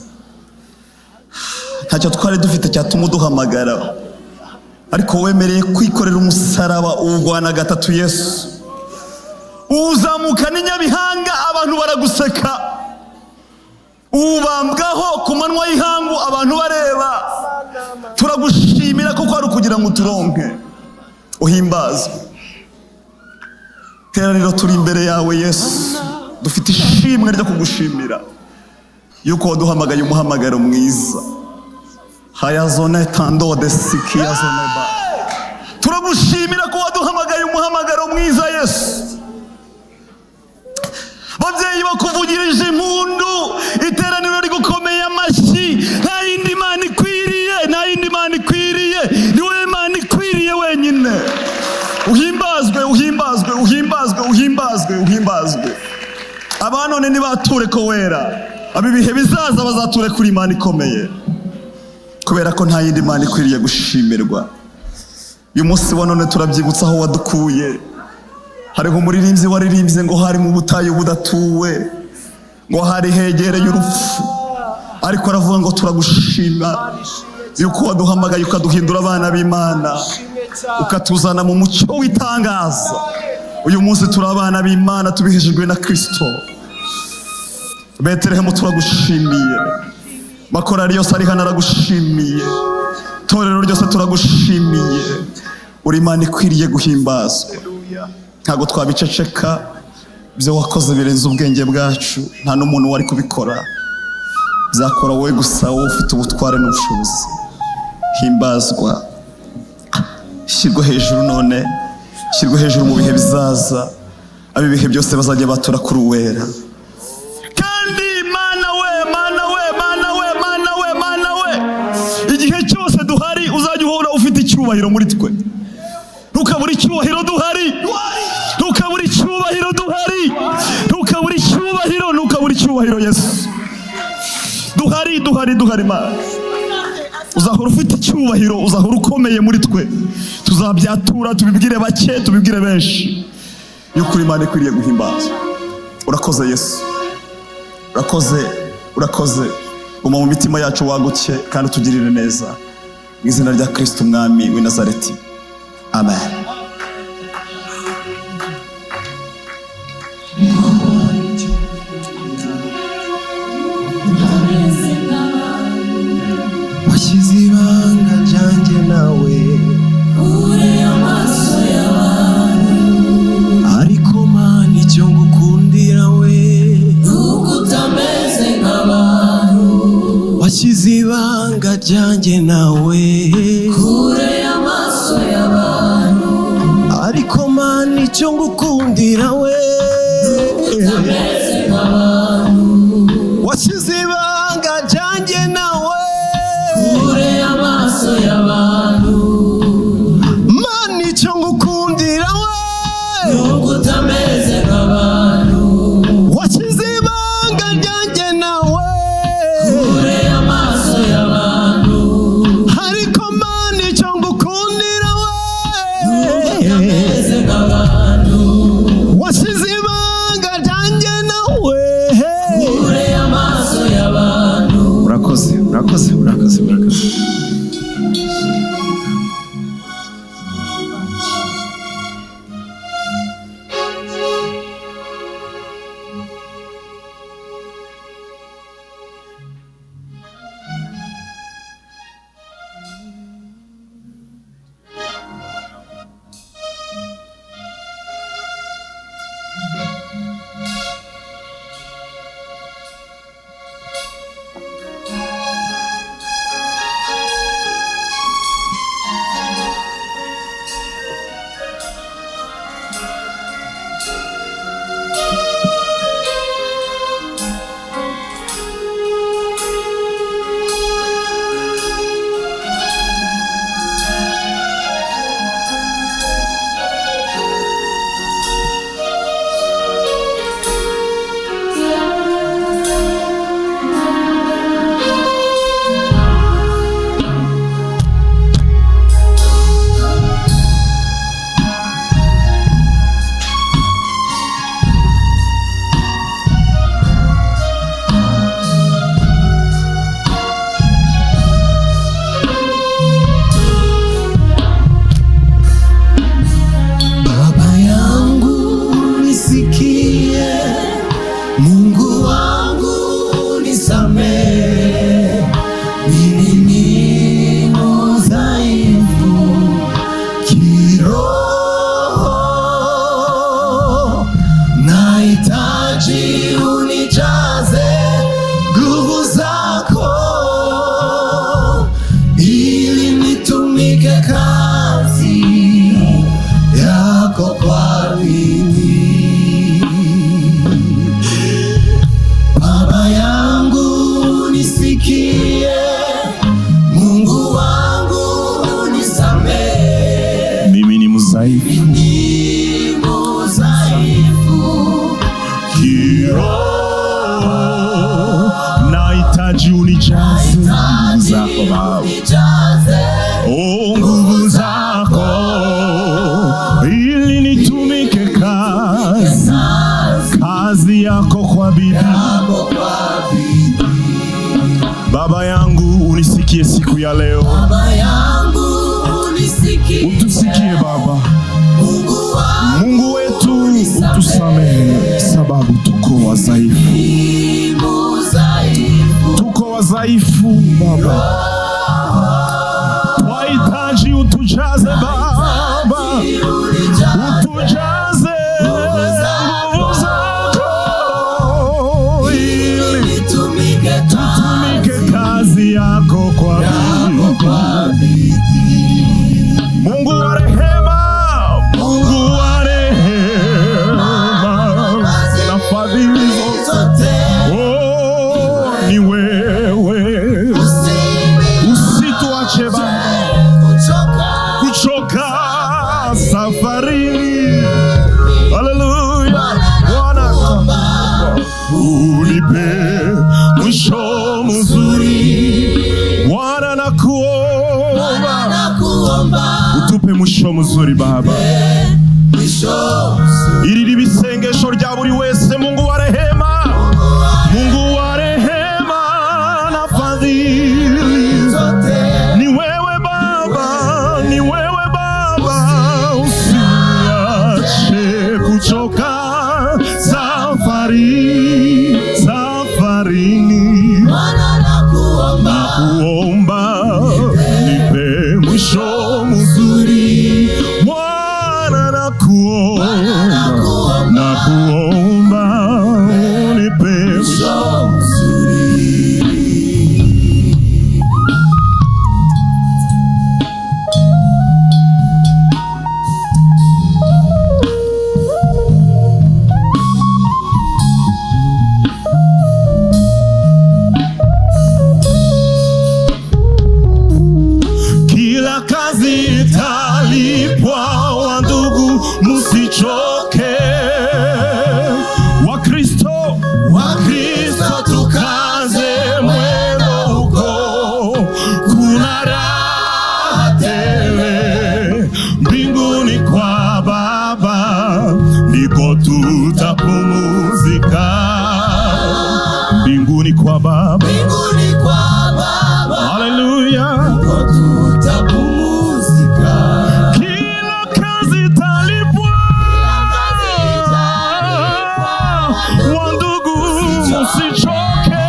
Ntacyo twari dufite cyatuma uduhamagara, ariko wemereye kwikorera umusaraba, uwugwana gatatu Yesu. Uzamuka n'inyabihanga, abantu baraguseka. Ubambwaho ku manywa y'ihangu, abantu bareba. Turagushimira kuko ari ukugira ngo uturonke. Uhimbazwe. Teraniro turi imbere yawe Yesu, dufite ishimwe ryo kugushimira yuko waduhamagaye umuhamagaro mwiza. Hayazone tando de sikiyazone ba. Turagushimira ko waduhamagaye umuhamagaro mwiza Yesu. Babyeyi bakuvugirije impundu, iteraniro rigukomeye amashyi. Nta yindi Mana ikwiriye, nta yindi Mana ikwiriye, ni wowe Mana ikwiriye wenyine. Uhimbazwe, uhimbazwe, uhimbazwe, uhimbazwe, uhimbazwe. Abanone nibature ko wera, abibihe bizaza bazature kuri Imana ikomeye, kubera ko nta yindi Mana ikwiriye gushimirwa. Uyu munsi wa none turabyibutsa aho wadukuye. Hariho umuririmbyi waririmbye ngo hari mu butayu budatuwe, ngo hari hegereye urupfu, ariko aravuga ngo turagushima yuko waduhamagaye ukaduhindura abana b'Imana, ukatuzana mu mucyo w'itangaza. Uyu munsi turi abana b'Imana tubihejejwe na Kristo. Betelehemu turagushimiye, makorari yose ari hano aragushimiye, torero ryose turagushimiye. Uri Imana ikwiriye guhimbazwa, ntago twabiceceka. Ibyo wakoze birenze ubwenge bwacu, nta n'umuntu wari kubikora. Byakora wowe gusa, wowe ufite ubutware n'ubushobozi. Himbazwa, shyirwa hejuru none, shyirwa hejuru mu bihe bizaza. Abi bihe byose bazajya batura kuri uwera. Kandi Mana we, Mana we, Mana we, Mana we, Mana we, igihe cyose duhari uzajya uhora ufite icyubahiro muri twe. Ntukabura icyubahiro duhari, ntukabura icyubahiro duhari, ntukabura icyubahiro, ntukabura icyubahiro Yesu. Duhari, duhari, duhari Mana. Uzahora ufite icyubahiro, uzahora ukomeye muri twe. Tuzabyatura, tubibwire bake, tubibwire benshi yuko Imana ikwiriye guhimbazwa. Urakoze Yesu, urakoze guma mu mitima yacu waguke kandi utugirire neza mu izina rya Kristo umwami w'i Nazareti amen. washyize ibanga ryanjye nawe kure y'amaso y'abantu, ariko mana icyo ngukundira we nuko utameze nk'abantu. washyize ibanga ryanjye nawe kure y'amaso y'abantu, ariko mana icyo ngukundira we nuko utameze nk'abantu. washyize ibanga ryanjye nawe kure y'amaso y'abantu, mana icyo ngukundira we nuko utameze nk'abantu. washyize ibanga ryanjye nawe kure y'amaso y'abantu, ariko mana icyo ngukundira we nuko utameze nk'abantu. washyize ibanga ryanjye nawe kure y'amaso y'abantu. urakoze. Nahitaji unijaze nguvu zako Baba, oh nguvu zako, ili nitumike kazi yako kwa bidii. Baba yangu unisikie siku ya leo, utusikie Baba. Mungu wetu utusamehe, sababu tuko wadhaifu Baba. Wahitaji utujaze Baba, utujaze nguvu zako, ili tutumike kazi yako kwa bidii. Mungu wa rehema, Mungu wa rehema na fadhili zote, oh ni wewe, usituache Baba kuchoka safarini. Haleluya. Bwana unipe mwisho mzuri, Bwana nakuomba utupe mwisho mzuri Baba, iri libisengesho rya buri wese. Mungu wa rehema, Mungu Kristo tukaze mwendo huko, kuna raha tele mbinguni kwa Baba, ndiko tutapumzika. Mbinguni kwa Baba, haleluya, ndiko tutapumzika. Kila kazi italipwa, wandugu msichoke,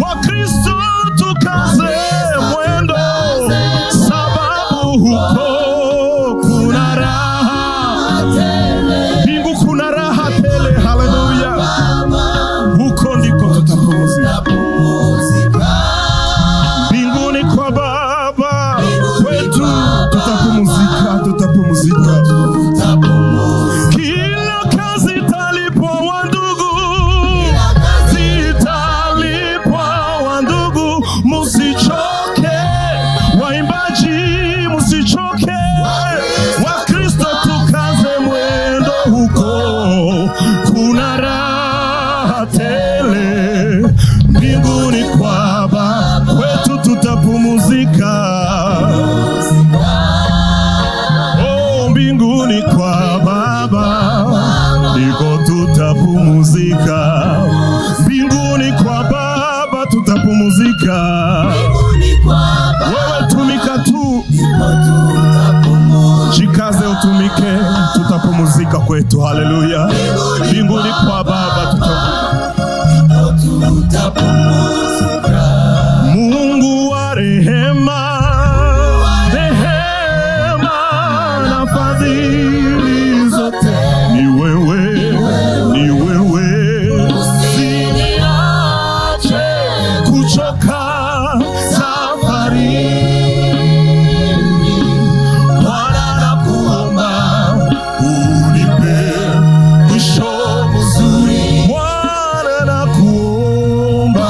Wakristo tukaze mwendo, sababu huko kuna raha tele. Mbingu kuna raha tele, haleluya, huko ndiko tutapumzika. Mbinguni kwa Baba wetu tutapumzika, tutapumzika. Kila kazi italipwa wandugu, zitalipwa wandugu, musichoke, waimbaji musichoke, Wakristo tukaze mwendo huko, kuna raha tele. Mbinguni kwa Baba wetu tutapumzika. Mbinguni kwa Baba ndiko tutapumzika. Mbinguni kwa Baba tutapumzika. Wewe tumika tu, jikaze utumike, tutapumzika kwetu. Haleluya. Mbinguni kwa Baba tutapumzika. Mungu wa rehema, na fadhili zote ni wewe, ni wewe. Usiniache kuchoka safarini, Bwana nakuomba unipe mwisho mzuri. Bwana nakuomba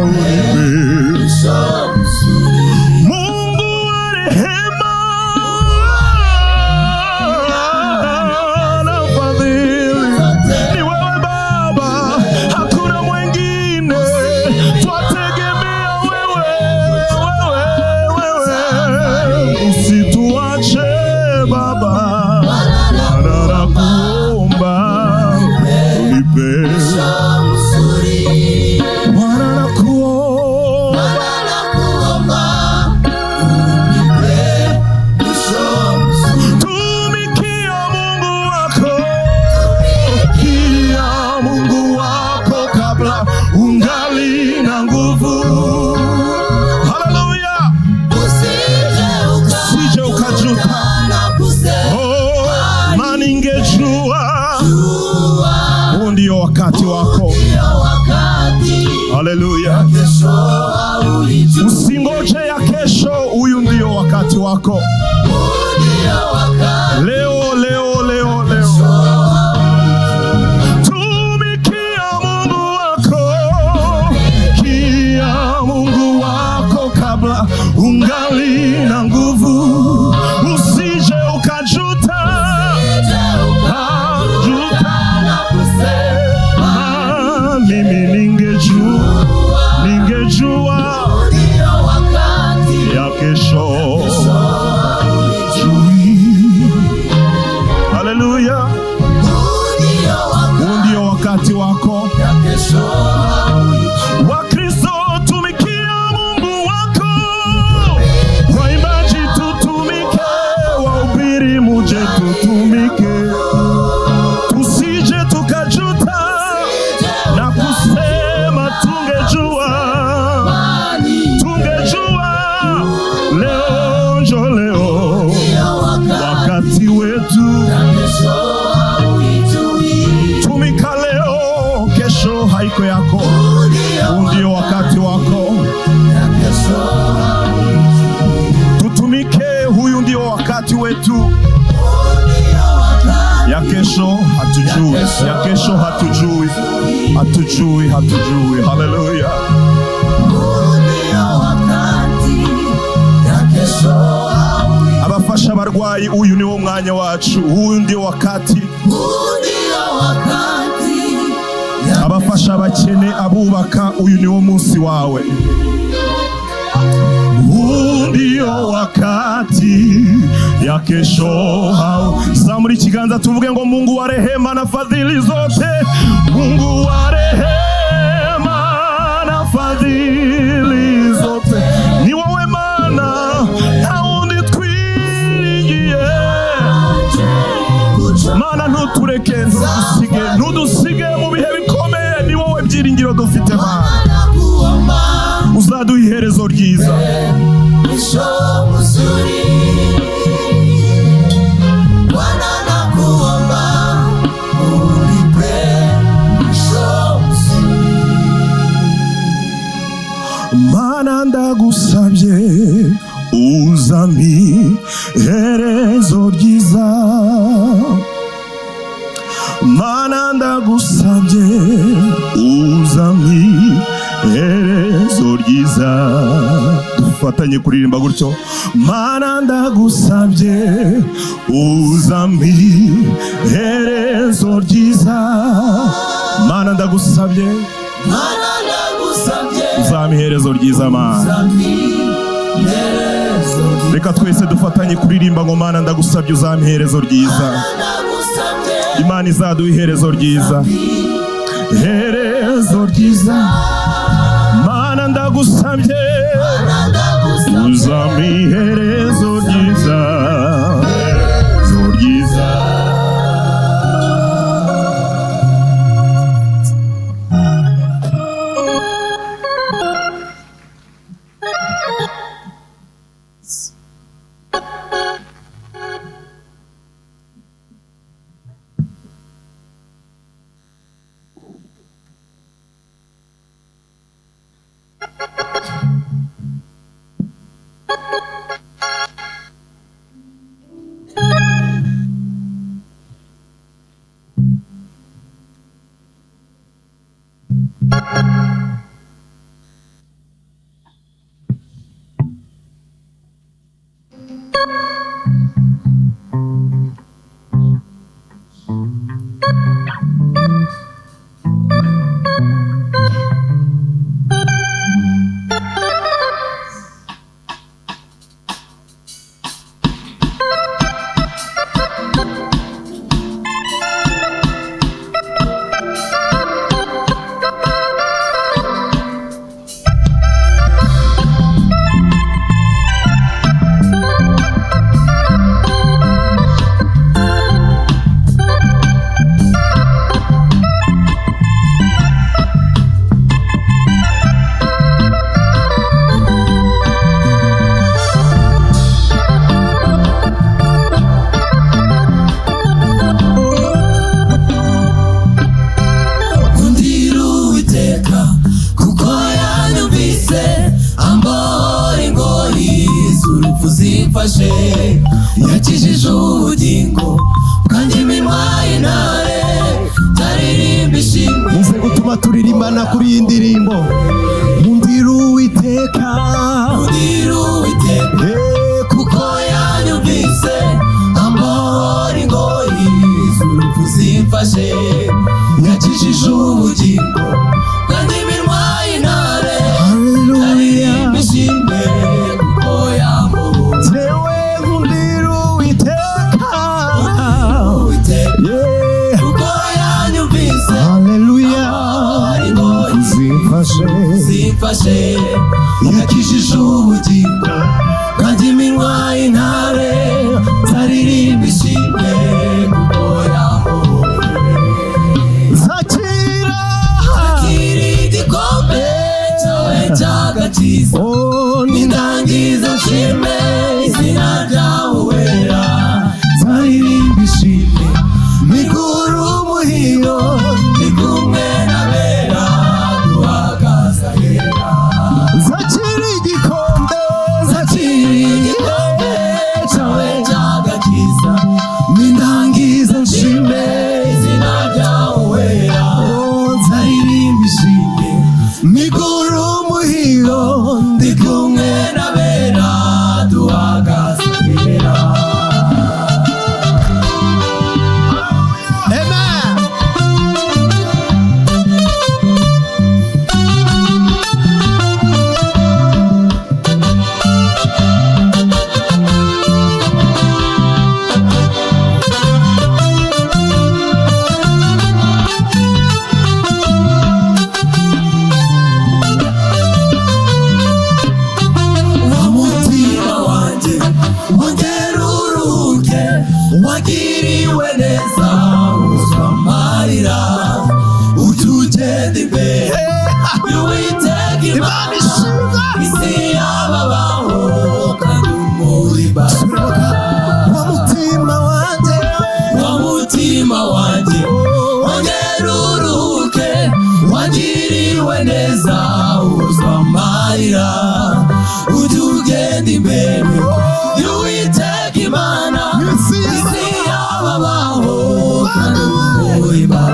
unipe mwisho mzuri. Mungu wa rehema na fadhili ni wewe Baba, hakuna mwingine, twategemea wewe. Usituache Baba, nakuomba unipe Bwana, nakuomba tumikia Mungu wako kabla ungali na nguvu. Haleluya, usije ukajuta. Maningejua huu ndio wakati wako. Haleluya, usingoje ya kesho, huyu ndio wakati wako. Leo tumikia Mungu wako kabla ungali na nguvu, usije ukajuta na kusema mimi ningejua ya kesho. Haleluya, huu ndio wakati wako. Wakristo tumikia Mungu wako, waimbaji tutumike, wahubiri muje tutumike, tusije tukajuta na kusema tungejua. Leo njo leo wakati wetu, tumika leo, kesho haiko yako. Huu ndio wakati wako, tutumike. Huyu ndio wakati wetu. Ya kesho hatujui, ya kesho hatujui. Haleluya. Abafasha abarwayi, uyu ni wo mwanya wacu. Huyu ndio wakati dukeneye abubaka, uyu ni wo munsi wawe. Huu ndio wakati ya kesho hao. Zamuri ikiganza tuvuge ngo Mungu wa rehema na fadhili zote, Mungu wa rehema na fadhili zote, ni wowe Mana nta wundi twiringiye. Mana ntutureke, ntudusige mu bihe bikomeye, ni wowe byiringiro dufite Mana. Uzaduha iherezo ryiza. Mana ndagusabye uzampi iherezo ryiza. Mana ndagusabye uzampi iherezo ryiza. Dufatanye kuririmba gutyo. Mana ndagusabye uzampi iherezo ryiza. Mana ndagusabye uzampi iherezo ryiza Mana. Reka twese dufatanye kuririmba ngo Mana ndagusabye uzampi iherezo ryiza. Imana izaduha iherezo ryiza, iherezo ryiza. Mana ndagusabye uzampi iherezo ryiza, iherezo ryiza. yakijije ubugingo bwanjye iminwa y'intare taririmba ishimwe. Muze gutuma turirimbana kuri iyi ndirimbo. Nkundira Uwiteka, nkundira Uwiteka kuko yanyumvise, ambohora ingoyi z'urupfu zimfashe. yakijije ubugingo bwanjye iminwa y'intare taririmba ishimwe kuko yambohoye. Zimfashe yakijije ubugingo bwanjye iminwa y'intare taririmba ishimwe kuko yambohoye. Zakira igikombe cyawe cy'agakiza, nindangiza nshime izina ryawe wera. taririmba ishimwe migura umuhigo ndi kumwe n'abera duhagaze ahera. Zakira igikombe cyawe cy'agakiza, nindangiza nshime izina ryawe wera. taririmba ishimwe migura umuhigo ndi kumwe n'abera duhagaze ahera. Amen.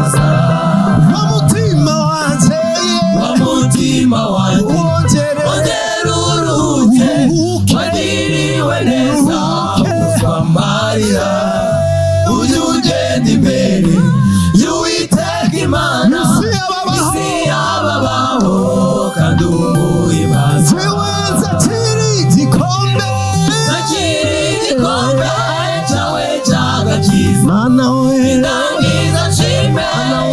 duhagaza umutima wanjye umutima wanjye wongere uruhuke wagiriwe neza uzwa amarira ujye ugenda imbere y'Uwiteka Imana isi y'ababaho kandi umuhibaza jewe nzakira igikombe cyawe cy'agakiza mana we indangiza nshime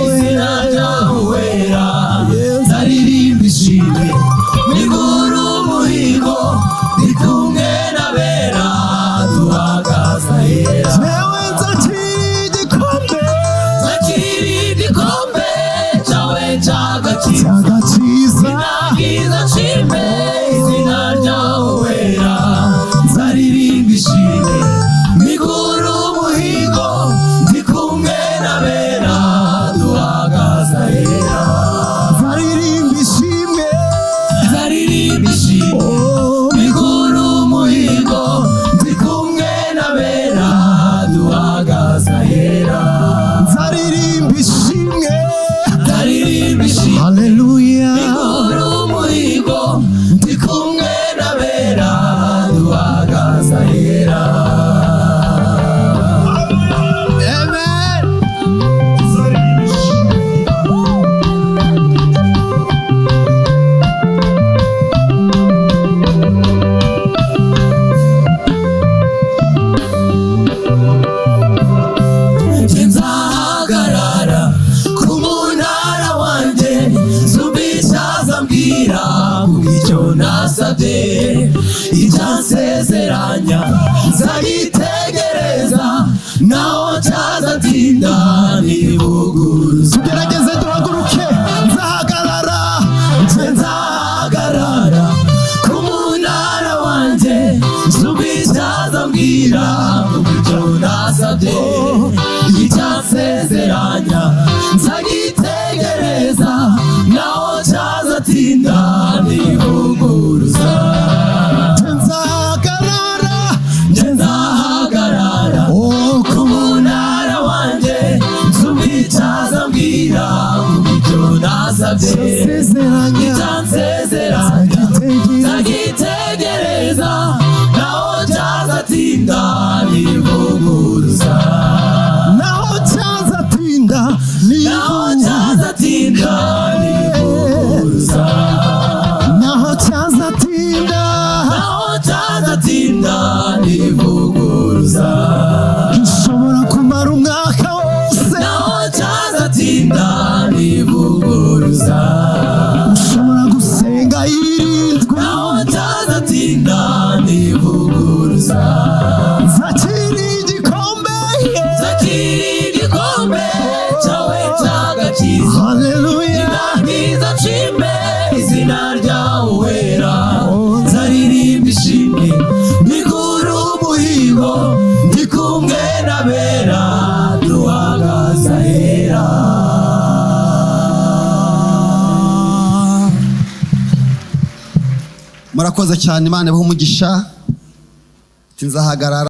izina ryawe wera nzaririmba ishimwe nigura umuhigo ndi kumwe n'abera duhagaze ahera jewe nzakira igikombe cyawe cy'agakiza cy'agakiza indangiza nshime izina ryawe wera nzaririmba ishimwe nigura umuhigo ndi kumwe n'abera duhagaze ahera zaririmba ishimwe nigura umuhigo ndi kumwe n'abera duhagaze ahera zaririmba ishimwe haleluya haleluya nigura umuhigo ndi kumwe n'abera duhagaze ahera amen nzahagarara ku munara wanjye zumbicaza mbwira kubw'icyo nasabye icyansezeranya nzagitegereza naho cyazatinda nivuguruza tugerageze duhaguruke nzahagarara ku munara wanjye zumbicaza mbwira kubw'icyo nasabye icyansezeranya nzagitegereza naho cyazatinda nivuguruza nzahagarara ku munara wanjye nzumbicaza mbwira kubw'icyo nasabye icyansezeranya nzagitegereza naho cyazatinda nivuguruza naho cyazatinda nivuguruza naho cyazatinda nivuguruza gishobora kumara umwaka wose naho cyazatinda nivuguruza ushobora gusenga yirindwe naho cyazatinda nivuguruza zakira igikombe cyawe cy'agakiza haleluya indangiza nshime izina ryawe wera nzaririmba ishimwe nigura umuhigo ndi kumwe n'abera duhagaze ahera murakoze cyane, Imana ibahe umugisha. Nzahagarara